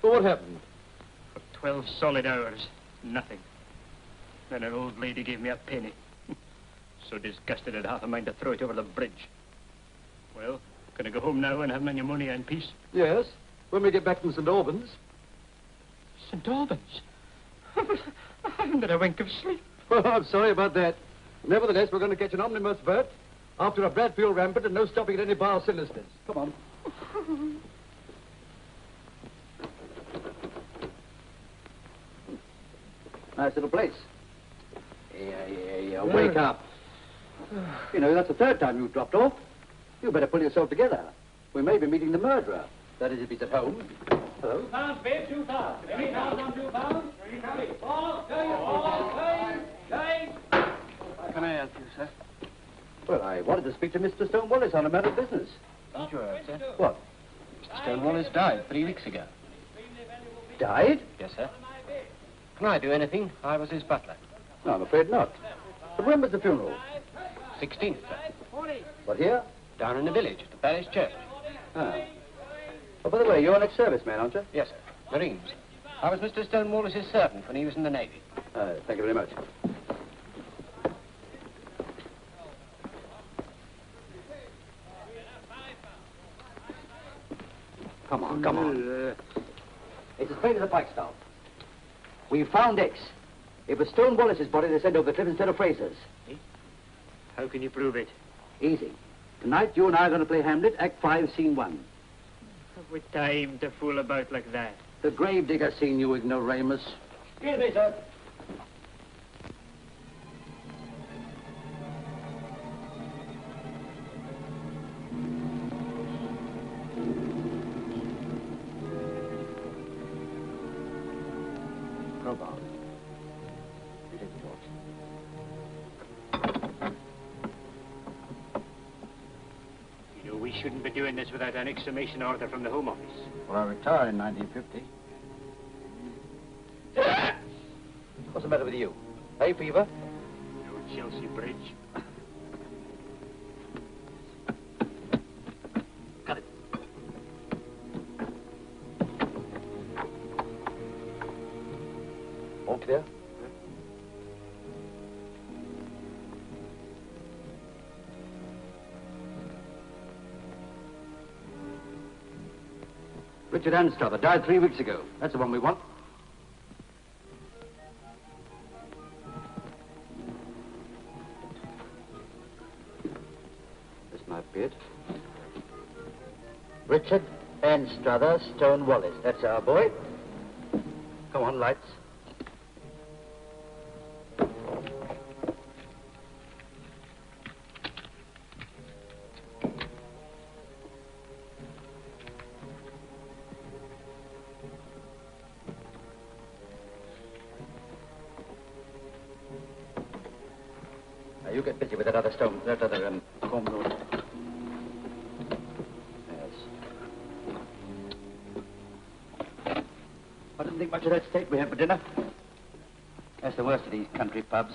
But what happened? For 12 solid hours, nothing. Then an old lady gave me a penny. So disgusted I'd half a mind to throw it over the bridge. Well, can I go home now and have my pneumonia in peace? Yes, when we get back from St. Albans. St. Albans? I haven't had a wink of sleep. Well, I'm sorry about that. Nevertheless, we're going to catch an omnibus, Bert, after a Bradfield rampant and no stopping at any bar sinisters. Come on. Nice little place. Yeah. Wake up. You know, that's the 3rd time you've dropped off. You better pull yourself together. We may be meeting the murderer. That is, if he's at home. Hello? £2, babe, £2. Any pounds on £2? All, going. How can I help you, sir? Well, I wanted to speak to Mr. Stone-Wallace on a matter of business. Did you heard, sir? What? Mr. Stone-Wallace died 3 weeks ago. Died? Yes, sir. Can I do anything? I was his butler. No, I'm afraid not. But when was the funeral? 16th, sir. What, here? Down in the village, at the parish church. Ah. Oh, by the way, you're an ex-serviceman, aren't you? Yes, sir. Marines. I was Mr. Stone-Wallace's servant when he was in the Navy. Thank you very much. Come on. It's as plain as a pikestaff. We found X. It was Stone-Wallace's body they sent over the cliff instead of Fraser's. How can you prove it? Easy. Tonight, you and I are going to play Hamlet, Act 5, Scene 1. Have we time to fool about like that? The gravedigger scene, you ignoramus. Excuse me, sir. crowbar. You take the torch. You know, we shouldn't be doing this without an exhumation order from the Home Office. Well, I retired in 1950. What's the matter with you? Hay fever? No Chelsea Bridge. Cut it. All clear? Richard Anstruther died 3 weeks ago. That's the one we want. This might be it. Richard Anstruther, Stone Wallace. That's our boy. Come on, lights. Now, you get busy with that other stone, that other, comb room. Yes. I didn't think much of that steak we had for dinner. That's the worst of these country pubs.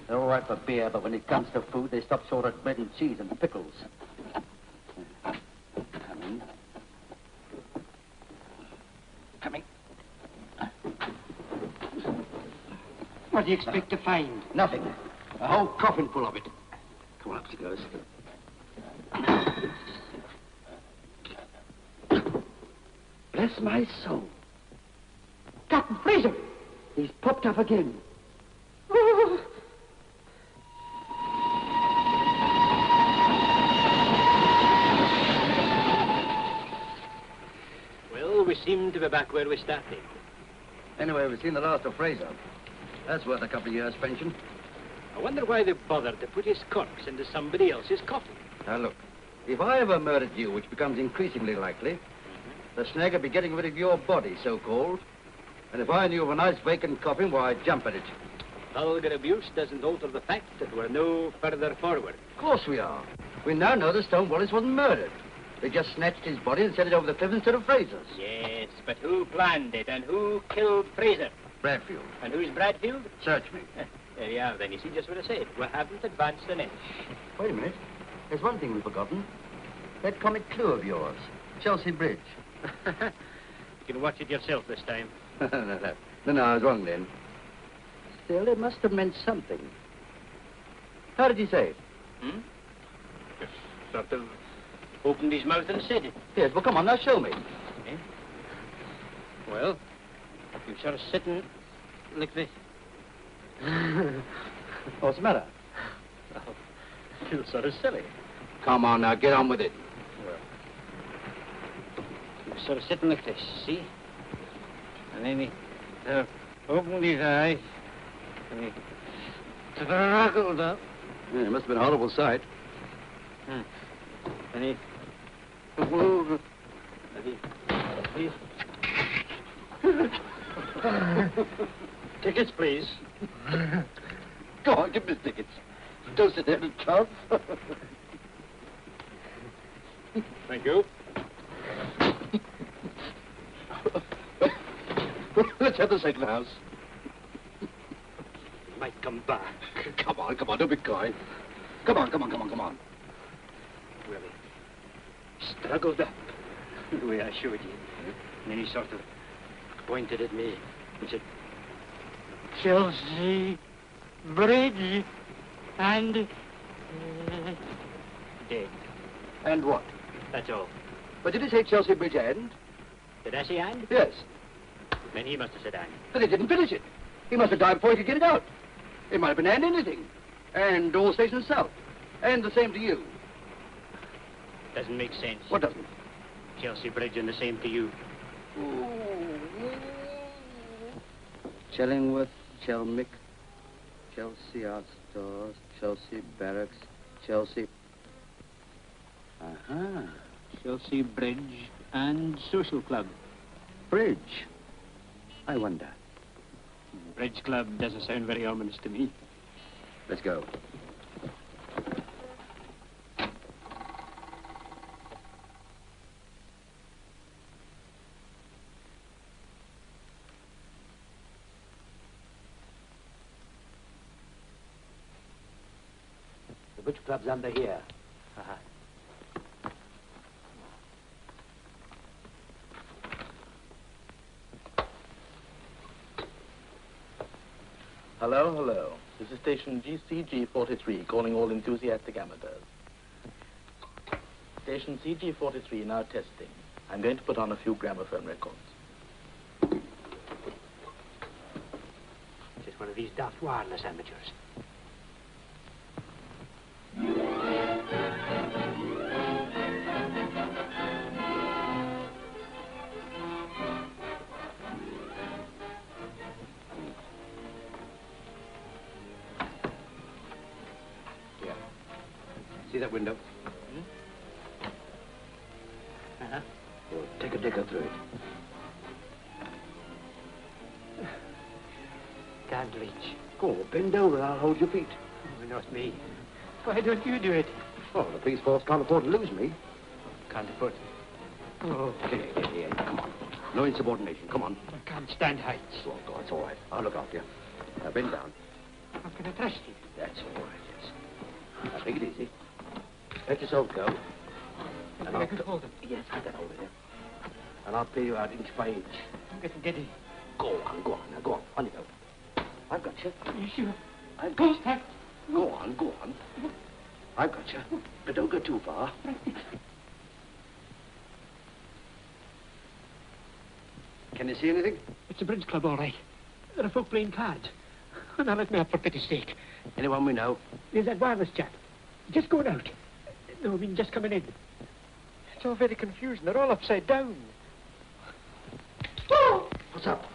They're all right for beer, but when it comes to food, they stop short at bread and cheese and pickles. Come in. Come in. What do you expect to find? Nothing. A whole coffin full of it. Come on up, she goes. Bless my soul. Captain Fraser! He's popped up again. Well, we seem to be back where we started. Anyway, we've seen the last of Fraser. That's worth a couple of years' pension. I wonder why they bothered to put his corpse into somebody else's coffin. Now, look, if I ever murdered you, which becomes increasingly likely, the snag would be getting rid of your body, so-called. And if I knew of a nice vacant coffin, why, I'd jump at it. Vulgar abuse doesn't alter the fact that we're no further forward. Of course we are. We now know that Stone Wallace wasn't murdered. They just snatched his body and sent it over the cliff instead of Fraser's. Yes, but who planned it and who killed Fraser? Bradfield. And who's Bradfield? Search me. There you are, then. You see just what I said. We haven't advanced an inch. Wait a minute. There's one thing we've forgotten. That comic clue of yours, Chelsea Bridge. You can watch it yourself this time. No, I was wrong then. Still, it must have meant something. How did he say it? Just sort of opened his mouth and said it. Yes, well, come on, now show me. Eh? Well, you sort of sit and like this. What's the matter? Oh, you feel sort of silly. Come on now, get on with it. Well, you sort of sitting like this, see? And then he opened his eyes and he struggled up. Yeah, it must have been a horrible sight. And he moved. Tickets, please. Go on, give me the tickets. Don't sit there and talk. Thank you. Let's have the second house. He might come back. Come on, don't be coy. Come on. Well, he struggled up the way I showed you. And then he sort of pointed at me and said, Chelsea Bridge and dead. And what? That's all. But did he say Chelsea Bridge and? Did I say and? Yes. Then he must have said and. But he didn't finish it. He must have died before he could get it out. It might have been and anything. And all stations south. And the same to you. Doesn't make sense. What doesn't? Chelsea Bridge and the same to you. Chellingworth, Chelmick, Chelsea Art Stores, Chelsea Barracks, Chelsea... Aha. Chelsea Bridge and Social Club. Bridge. I wonder. Bridge club doesn't sound very ominous to me. Let's go. The bridge club's under here. Hello, hello. This is station CG43, calling all enthusiastic amateurs. Station CG43 now testing. I'm going to put on a few gramophone records. Just one of these daft wireless amateurs. See that window? Uh-huh. Well, take a digger through it. Can't reach. Go, bend over and I'll hold your feet. Oh, not me. Why don't you do it? Oh, the police force can't afford to lose me. Can't afford to. Oh. Here, come on. No insubordination, come on. I can't stand heights. Oh, God, it's all right. I'll look after you. Now, bend down. How can I trust you? That's all right, yes. Now, take it easy. Let yourself go. And I can hold them. Yes, I can hold it, yeah. And I'll pay you out inch by inch. I'm getting giddy. Go on, now go on. On you go. I've got you. Are you sure? I've got you. Go on, go on. I've got you. But don't go too far. Can you see anything? It's a bridge club, all right. There are folk playing cards. Now let me up, for pity's sake. Anyone we know? There's that wireless chap. Just going out. No, I mean just coming in. It's all very confusing. They're all upside down. Oh! What's up?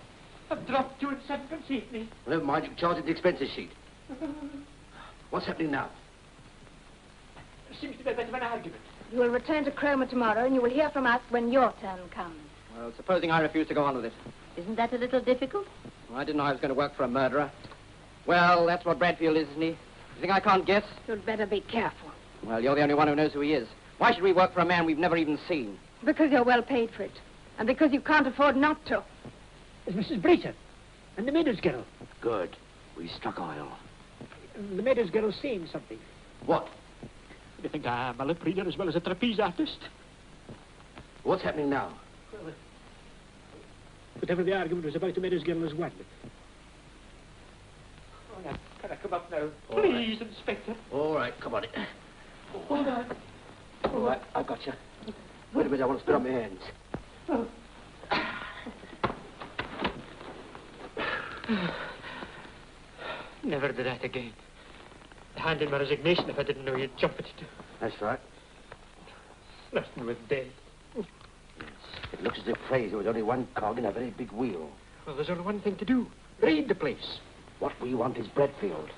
I've dropped you and sevenpence halfpenny. Well, never mind, you can charge it the expenses sheet. What's happening now? There seems to be a bit of an argument. You will return to Cromer tomorrow, and you will hear from us when your turn comes. Well, supposing I refuse to go on with it. Isn't that a little difficult? Well, I didn't know I was going to work for a murderer. Well, that's what Bradfield is, isn't he? You think I can't guess? You'd better be careful. Well, you're the only one who knows who he is. Why should we work for a man we've never even seen? Because you're well paid for it. And because you can't afford not to. It's Mrs. Breezer and the Meadows girl. Good. We struck oil. The Meadows girl's saying something. What? You think I'm a lip reader as well as a trapeze artist? What's happening now? Well, whatever the argument was about, the Meadows girl has won. Oh, now, can I come up now? All Please, right. Inspector. All right, come on. Hold on. All right, I've got you. Wait a minute, I want to spit on my hands. Oh. Never do that again. I'd hand in my resignation if I didn't know you'd jump at it. That's right. Flirting with death. Yes. It looks as if Fraser was only one cog in a very big wheel. Well, there's only one thing to do. Raid the place. What we want is Bradfield.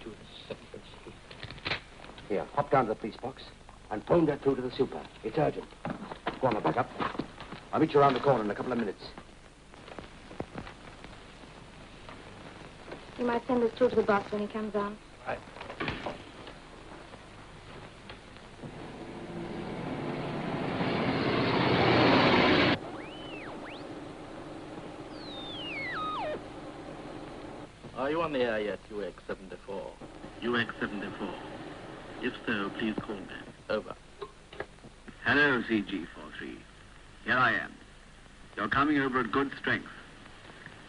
2 and 7 Here, hop down to the police box and phone that through to the super. It's urgent. Go on, I'll back up. I'll meet you around the corner in a couple of minutes. You might send this through to the boss when he comes on. Right. Are you on the air yet, UX-74? UX-74. If so, please call me. Over. Hello, CG-43. Here I am. You're coming over at good strength.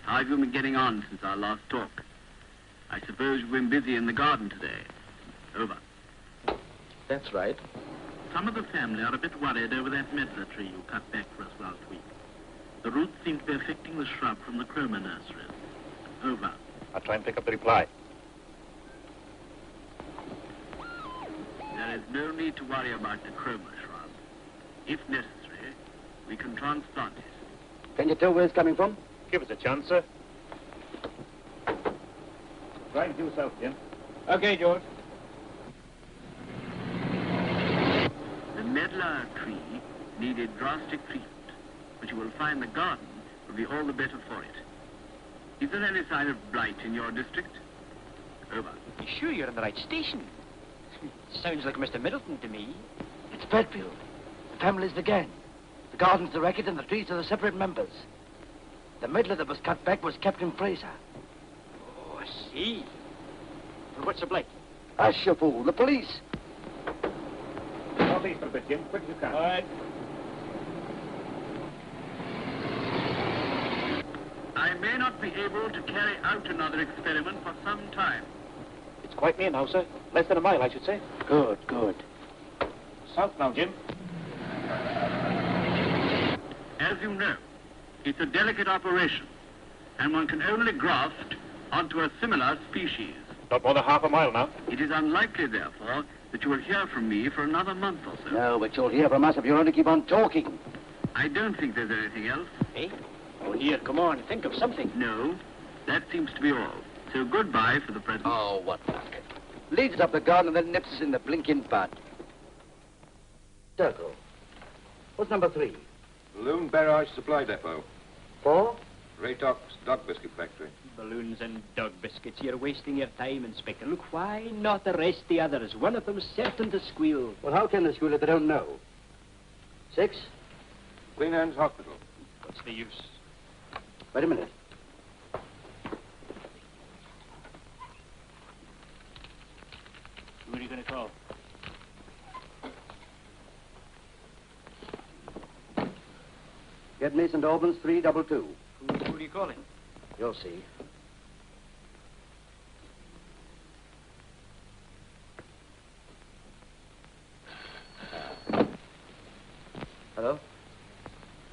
How have you been getting on since our last talk? I suppose you've been busy in the garden today. Over. That's right. Some of the family are a bit worried over that medlar tree you cut back for us last week. The roots seem to be affecting the shrub from the Cromer nurseries. Over. I'll try and pick up the reply. There is no need to worry about the Cromer shrub. If necessary, we can transplant it. Can you tell where it's coming from? Give us a chance, sir. Try and do yourself, Jim. Okay, George. The medlar tree needed drastic treatment, but you will find the garden will be all the better for it. Is there any sign of blight in your district? Over. You sure you're on the right station? Sounds like Mr. Middleton to me. It's Bedfield. The family's the gang. The garden's the racket and the trees are the separate members. The medlar that was cut back was Captain Fraser. Oh, I see. And what's the blight? Hush, you fool. The police. Northeast for a bit, Jim. Quick as you can. All right. I may not be able to carry out another experiment for some time. It's quite near now, sir. Less than a mile, I should say. Good, good. South now, Jim. As you know, it's a delicate operation, and one can only graft onto a similar species. Not more than half a mile now. It is unlikely, therefore, that you will hear from me for another month or so. No, but you'll hear from us if you only keep on talking. I don't think there's anything else. Eh? Oh, here, come on, think of something. No, that seems to be all. So goodbye for the present. Oh, what luck. Leads us up the garden and then nips us in the blinking bud. Circle. What's number 3? Balloon Barrage Supply Depot. 4? Raytock's Dog Biscuit Factory. Balloons and dog biscuits. You're wasting your time, Inspector. Look, why not arrest the others? One of them's certain to squeal. Well, how can they squeal if they don't know? 6? Queen Anne's Hospital. What's the use? Wait a minute. Who are you going to call? Get me St. Albans 322. Who are you calling? You'll see. Hello?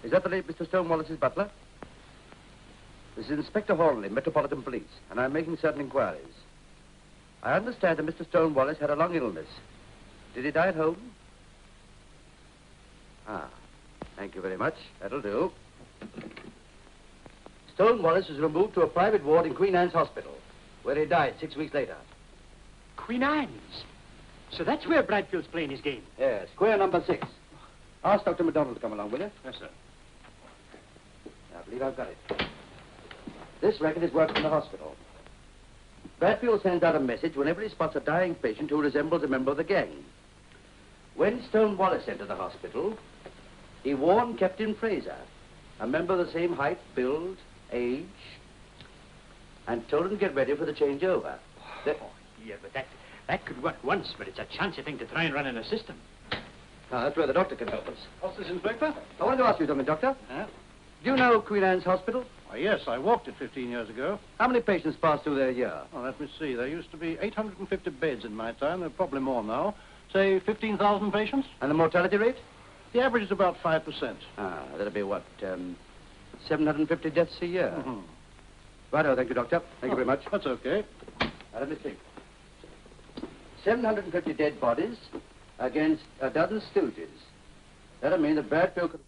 Is that the late Mr. Stonewallis's butler? This is Inspector Hornleigh, Metropolitan Police, and I'm making certain inquiries. I understand that Mr. Stonewallis had a long illness. Did he die at home? Ah, thank you very much. That'll do. Stonewallis was removed to a private ward in Queen Anne's Hospital, where he died 6 weeks later. Queen Anne's? So that's where Bradfield's playing his game? Yes, square number 6. Ask Dr. McDonald to come along, will you? Yes, sir. I believe I've got it. This record is worked from the hospital. Bradfield sends out a message whenever he spots a dying patient who resembles a member of the gang. When Stonewallis entered the hospital, he warned Captain Fraser, a member of the same height, build, age, and told him to get ready for the changeover. Yeah, but that could work once, but it's a chancy thing to try and run in a system. Now, that's where the doctor can help us. What's this, Inspector? I wanted to ask you something, Doctor. Yeah? Do you know Queen Anne's Hospital? Oh, yes, I walked it 15 years ago. How many patients pass through there a year? Oh, let me see. There used to be 850 beds in my time. There are probably more now. Say 15,000 patients. And the mortality rate? The average is about 5%. Ah, that'll be what, 750 deaths a year? Mm-hmm. Righto, thank you, Doctor. Thank you very much. That's okay. Now, let me think. 750 dead bodies against a dozen stooges. That'll mean that Bradfield could...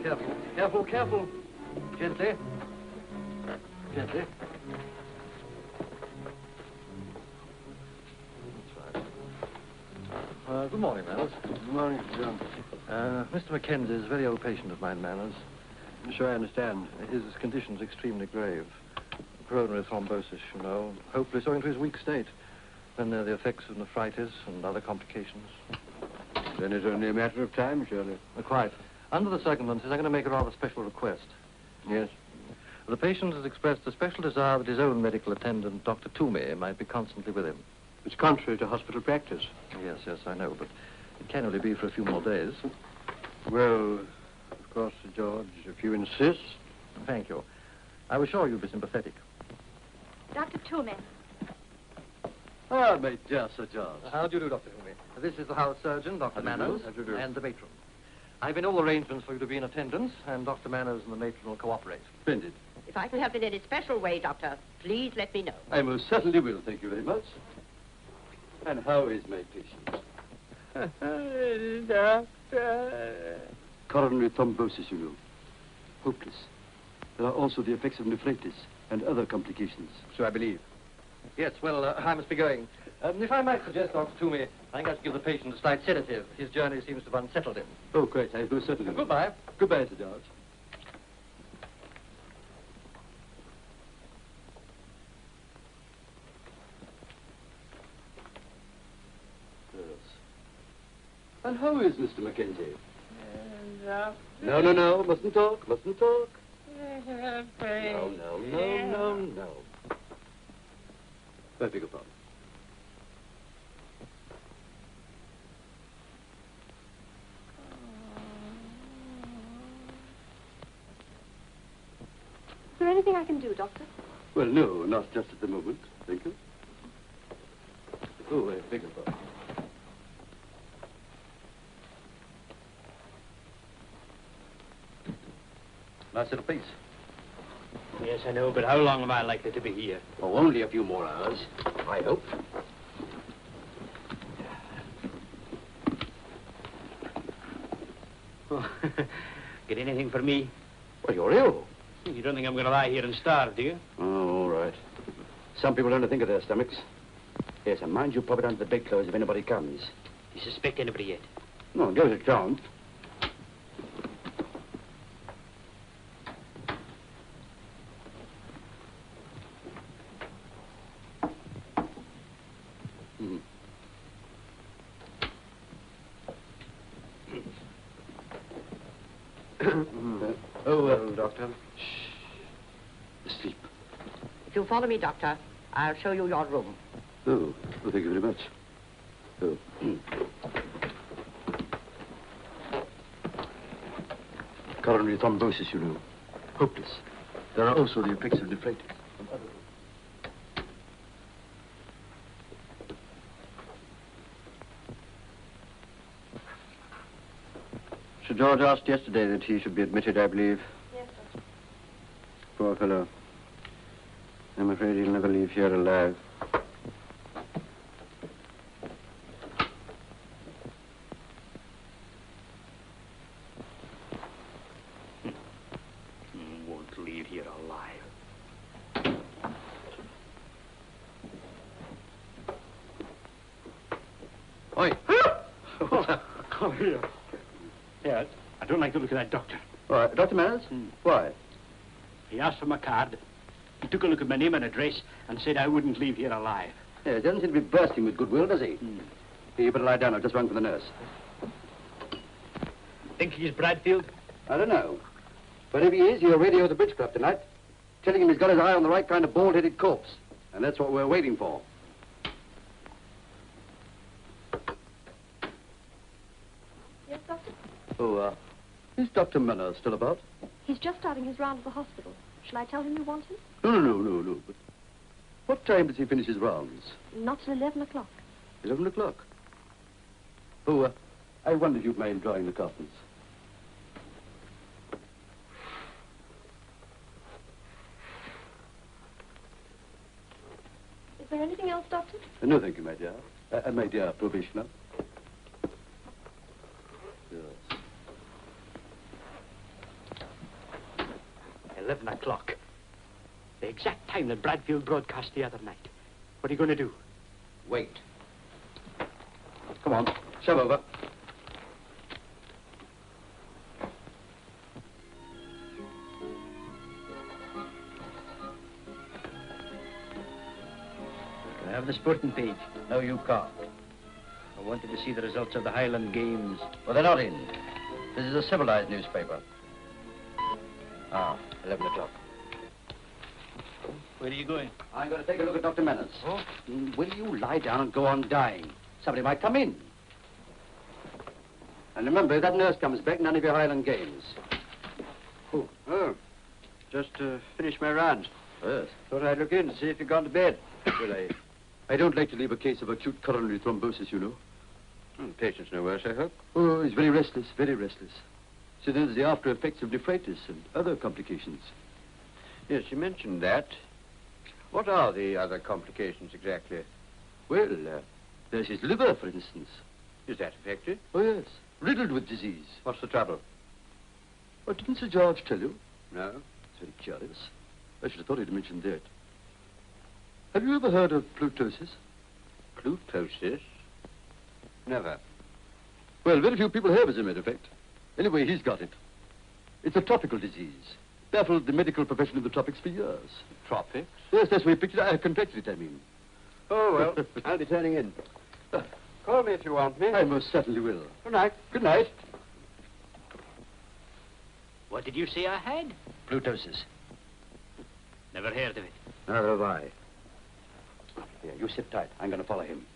Careful, careful, careful. Gently. Gently. That's right. Good morning, Manners. Good morning, John. Mr. Mackenzie is a very old patient of mine, Manners. I'm sure I understand. His condition's extremely grave. Coronary thrombosis, you know, hopeless owing to his weak state. Then there are the effects of nephritis and other complications. Then it's only a matter of time, surely. Quite. Under the circumstances, I'm going to make a rather special request. Yes? The patient has expressed a special desire that his own medical attendant, Dr. Toomey, might be constantly with him. It's contrary to hospital practice. Yes, yes, I know, but it can only be for a few more days. Well, of course, Sir George, if you insist. Thank you. I was sure you'd be sympathetic. Dr. Toomey. Ah, my dear Sir George. How do you do, Dr. Toomey? This is the house surgeon, Dr. Manners, and the matron. I've made all arrangements for you to be in attendance, and Dr. Manners and the matron will cooperate. Splendid. If I can help in any special way, Doctor, please let me know. I most certainly will, thank you very much. And how is my patient? Doctor. Coronary thrombosis, you know. Hopeless. There are also the effects of nephritis and other complications. So I believe. Yes, well, I must be going. If I might suggest, Dr. Toomey, I think I should give the patient a slight sedative. His journey seems to have unsettled him. Oh, great. I have no certainty. Goodbye. Goodbye, Sir George. Yes. And how is Mr. Mackenzie? No. Mustn't talk. Mustn't talk. No. I beg your pardon. Is there anything I can do, Doctor? Well, no, not just at the moment. Thank you. Oh, I beg your pardon. Nice little piece. Yes, I know, but how long am I likely to be here? Oh, only a few more hours, I hope. Oh, get anything for me? Well, you're ill. You don't think I'm going to lie here and starve, do you? Oh, all right. Some people don't think of their stomachs. Yes, and mind you pop it under the bedclothes if anybody comes. You suspect anybody yet? No, it goes to count. Doctor. Shh. Asleep. If you follow me, Doctor, I'll show you your room. Oh, well, thank you very much. Oh. Coronary thrombosis, you know. Hopeless. There are also the effects of nephritis. Sir George asked yesterday that he should be admitted, I believe. Yes, Doctor. Poor fellow. I'm afraid he'll never leave here alive. Won't leave here alive. Oi! Come here. Yes, I don't like the look of that doctor. All right, Dr. Manners? Why? He asked for my card. He took a look at my name and address and said I wouldn't leave here alive. Yes, he doesn't seem to be bursting with goodwill, does he? Here, you better lie down. I've just rung for the nurse. Think he's Bradfield? I don't know. But if he is, he'll radio the bridge club tonight, telling him he's got his eye on the right kind of bald-headed corpse. And that's what we're waiting for. Yes, Doctor? Oh, is Dr. Manners still about? He's just starting his round of the hospital. Shall I tell him you want him? No. But what time does he finish his rounds? Not till 11 o'clock. 11 o'clock? Oh, I wonder if you'd mind drawing the curtains. Is there anything else, Doctor? No, thank you, my dear. My dear probationer. Yes. 11 o'clock. The exact time that Bradfield broadcast the other night. What are you going to do? Wait. Come on, shove over. Can I have the sporting page? No, you can't. I wanted to see the results of the Highland Games. Well, they're not in. This is a civilized newspaper. 11 o'clock. Where are you going? I'm going to take a look at Dr. Manners. Oh? Will you lie down and go on dying? Somebody might come in. And remember, if that nurse comes back, none of your Highland Games. Oh, just finished my rounds. Yes. Thought I'd look in to see if you'd gone to bed. I don't like to leave a case of acute coronary thrombosis, you know. Patient's no worse, I hope. Oh, he's very restless, very restless. So there's the after effects of nephritis and other complications. Yes, you mentioned that. What are the other complications exactly? Well, there's his liver, for instance. Is that affected? Oh, yes. Riddled with disease. What's the trouble? What, didn't Sir George tell you? No. It's very curious. I should have thought he'd mentioned that. Have you ever heard of plutosis? Plutosis? Never. Well, very few people have, as a matter of fact. Anyway, he's got it. It's a tropical disease. Baffled the medical profession of the tropics for years. Tropics? Yes, that's where he picked it. I contracted it, I mean. Oh, well, I'll be turning in. Call me if you want me. I most certainly will. Good night. Good night. What did you say I had? Plutosis. Never heard of it. Neither have I. Here, you sit tight. I'm going to follow him.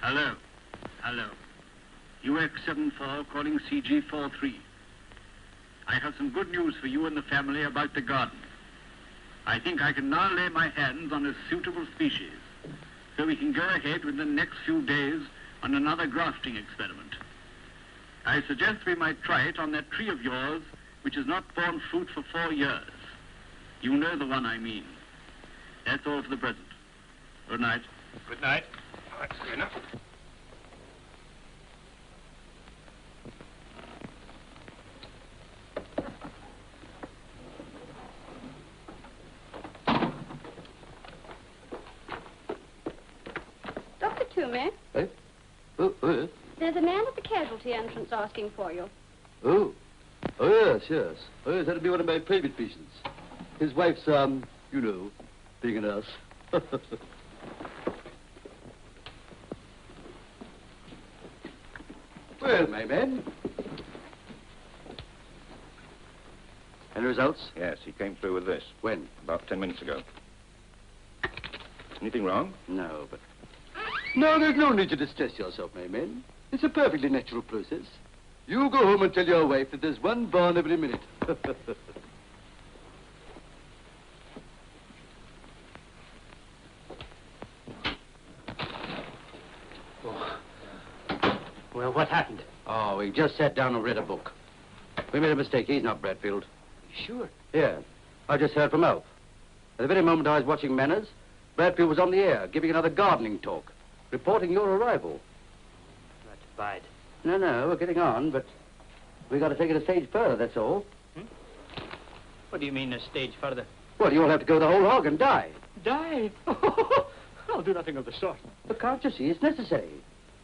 Hello. Hello. UX74 calling CG43. I have some good news for you and the family about the garden. I think I can now lay my hands on a suitable species, so we can go ahead within the next few days on another grafting experiment. I suggest we might try it on that tree of yours, which has not borne fruit for 4 years. You know the one I mean. That's all for the present. Good night. Good night. That's clear enough. Dr. Toomey? Eh? Oh, yes. There's a man at the casualty entrance asking for you. Oh. Oh, yes, yes. Oh, yes, that'll be one of my private patients. His wife's, you know, being a nurse. Well, my man. Any results? Yes, he came through with this. When? About 10 minutes ago. Anything wrong? No, but... No, there's no need to distress yourself, my man. It's a perfectly natural process. You go home and tell your wife that there's one born every minute. Well, what happened? Oh, he just sat down and read a book. We made a mistake. He's not Bradfield. Sure. Yeah. I just heard from Alf. At the very moment I was watching Manners, Bradfield was on the air, giving another gardening talk, reporting your arrival. That's bad. No, we're getting on, but we got to take it a stage further, that's all. What do you mean a stage further? Well, you'll have to go the whole hog and die. Die? I'll do nothing of the sort. But can't you see it's necessary?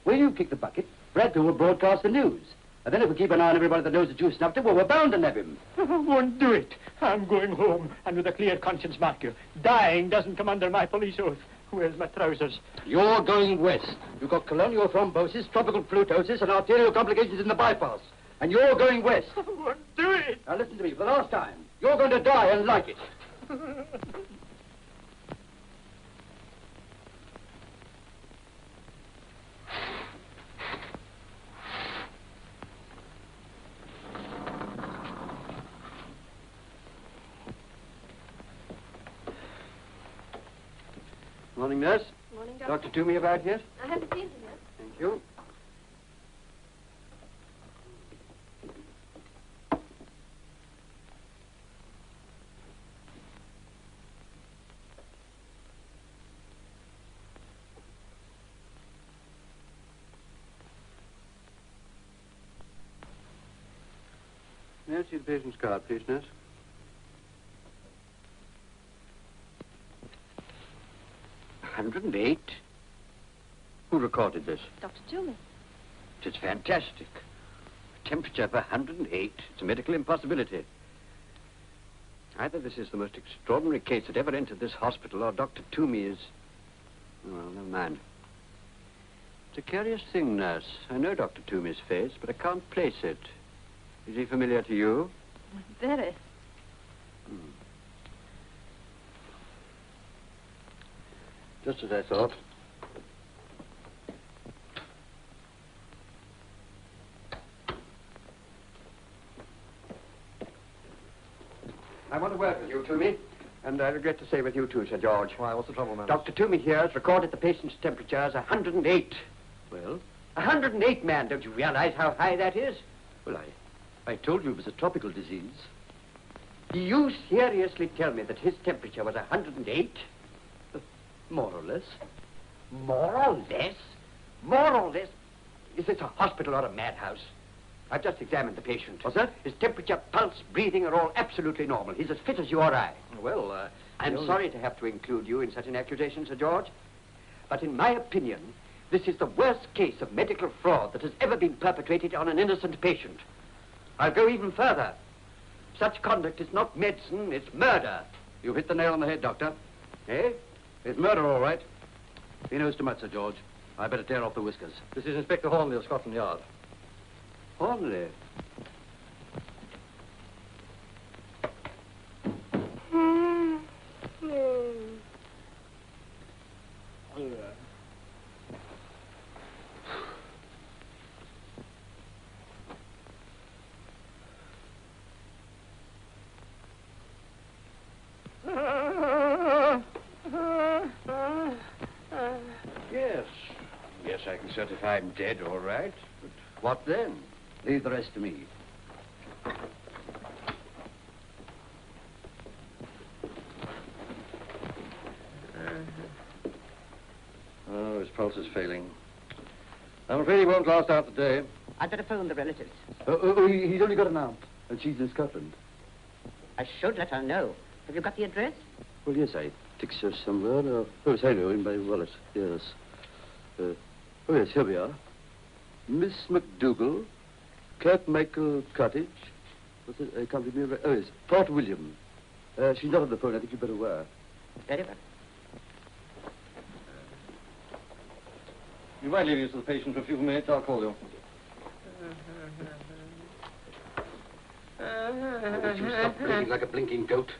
When you kick the bucket, Bradfield will broadcast the news. And then if we keep an eye on everybody that knows that you snuffed him, well, we're bound to nab him. Won't do it. I'm going home, and with a clear conscience, mark you. Dying doesn't come under my police oath. Where's my trousers? You're going west. You've got colonial thrombosis, tropical flutosis, and arterial complications in the bypass. And you're going west. I won't do it. Now listen to me for the last time. You're going to die and like it. Morning, nurse. Morning, Doctor. Dr. Toomey about yet? I haven't seen him yet. Thank you. May I see the patient's card, please, nurse? $108? Who recorded this? Dr. Toomey. It's fantastic. Temperature of 108. It's a medical impossibility. Either this is the most extraordinary case that ever entered this hospital, or Dr. Toomey is... Oh, well, never mind. It's a curious thing, nurse. I know Dr. Toomey's face, but I can't place it. Is he familiar to you? Very. Just as I thought. I want to work with you, Toomey. And I regret to say with you too, Sir George. Why, what's the trouble, man? Dr. Toomey here has recorded the patient's temperature as 108. Well? 108, man. Don't you realize how high that is? Well, I told you it was a tropical disease. Do you seriously tell me that his temperature was 108? More or less. More or less? More or less? Is this a hospital or a madhouse? I've just examined the patient. What's that? His temperature, pulse, breathing are all absolutely normal. He's as fit as you or I. Well, I'm sorry to have to include you in such an accusation, Sir George. But in my opinion, this is the worst case of medical fraud that has ever been perpetrated on an innocent patient. I'll go even further. Such conduct is not medicine, it's murder. You've hit the nail on the head, Doctor. Eh? It's murder, all right. He knows too much, Sir George. I better tear off the whiskers. This is Inspector Hornleigh of Scotland Yard. Hornleigh? Yes, I can certify him dead, all right. But what then? Leave the rest to me. Oh, his pulse is failing. I'm afraid he won't last out the day. I'd better phone the relatives. He's only got an aunt, and she's in Scotland. I should let her know. Have you got the address? Well, yes, I think so somewhere. Oh, yes, I know him by wallet. Yes. Oh, yes, here we are. Miss McDougall, Kirkmichael Cottage. What's it? I can't remember. Oh, yes, Port William. She's not on the phone. I think you'd better wire. Very well. You might leave us to the patient for a few minutes. I'll call you. Would you stop blinking like a blinking goat?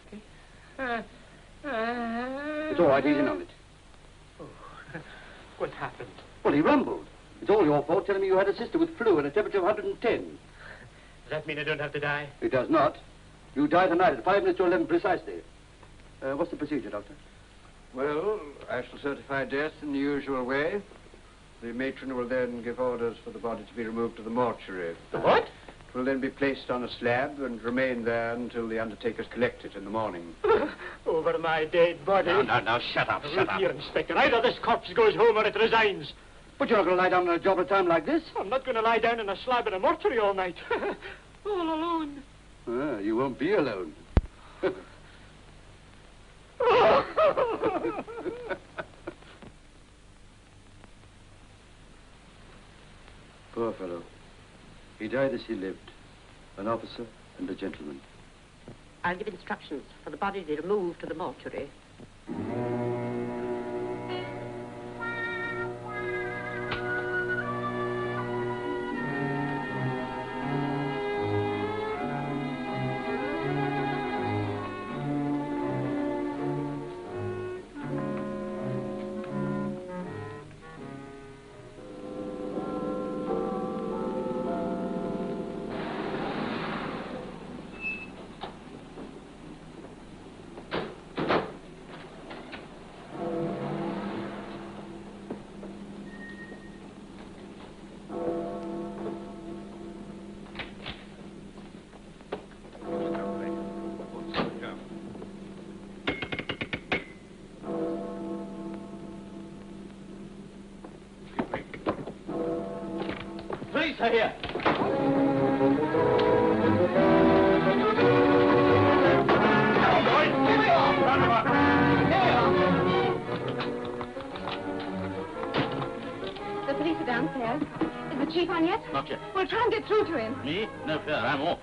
It's all right. He's in on it. Oh, what happened? Well, he rumbled. It's all your fault telling me you had a sister with flu and a temperature of 110. Does that mean I don't have to die? It does not. You die tonight at 5 minutes to 11 precisely. What's the procedure, Doctor? Well, I shall certify death in the usual way. The matron will then give orders for the body to be removed to the mortuary. The what? It will then be placed on a slab and remain there until the undertakers collect it in the morning. Over my dead body. No, shut up, shut up. Here, Inspector. Either this corpse goes home or it resigns. But you're not going to lie down on a job at a time like this? I'm not going to lie down in a slab in a mortuary all night. All alone. You won't be alone. Poor fellow. He died as he lived, an officer and a gentleman. I'll give instructions for the body to be removed to the mortuary. Police are here. The police are downstairs. Is the chief on yet? Not yet. We'll try and get through to him. Me? No fear, I'm off.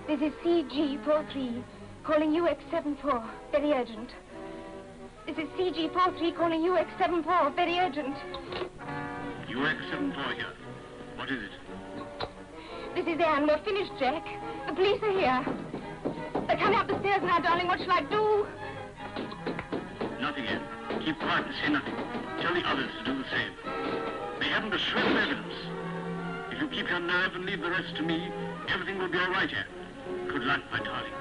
This is CG43, calling UX74, very urgent. This is CG43 calling UX74, very urgent. UX74 here. What is it? This is Anne. We're finished, Jack. The police are here. They're coming up the stairs now, darling. What shall I do? Nothing, Anne. Keep quiet and say nothing. Tell the others to do the same. They haven't a shred of evidence. If you keep your nerve and leave the rest to me, everything will be all right, Anne. Good luck, my darling.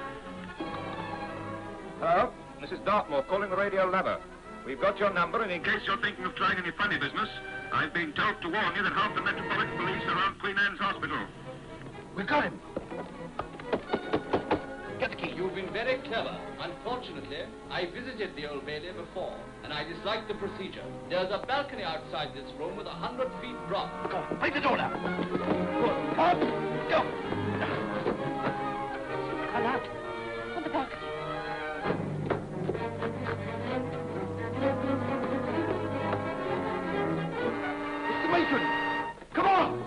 Hello? This is Dartmoor calling the radio lever. We've got your number and In case you're thinking of trying any funny business, I've been told to warn you that half the Metropolitan Police are around Queen Anne's Hospital. We've got him. Get the key. You've been very clever. Unfortunately, I visited the Old Bailey before, and I disliked the procedure. There's a balcony outside this room with 100 feet drop. Go on, break the door now. Go on, go. Call out. On the balcony. Mr. Mason, come on.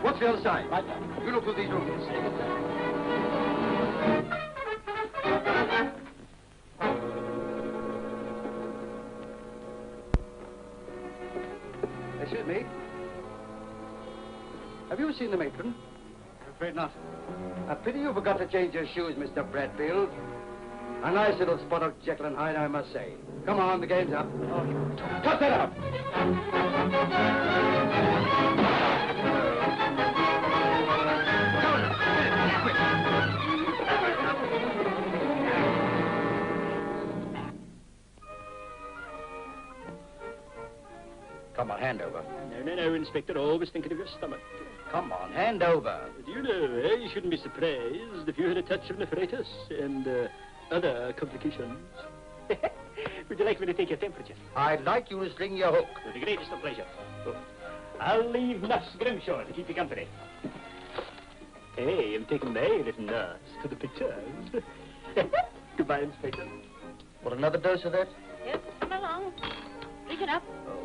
What's the other side? Right there. You look through these rooms. Excuse me. Have you seen the matron? I'm afraid not. A pity you forgot to change your shoes, Mr. Bradfield. A nice little spot of Jekyll and Hyde, I must say. Come on, the game's up. Oh, you cut that out! Come on, hand over. No, Inspector. Always thinking of your stomach. Come on, hand over. Do you know, you shouldn't be surprised if you had a touch of nephritis and other complications. Would you like me to take your temperature? I'd like you to sling your hook. With the greatest of pleasure. Oh. I'll leave Nurse Grimshaw to keep you company. Hey, I'm taking my little nurse to the pictures. Goodbye, Inspector. Want another dose of that? Yes, come along. Drink it up. Oh.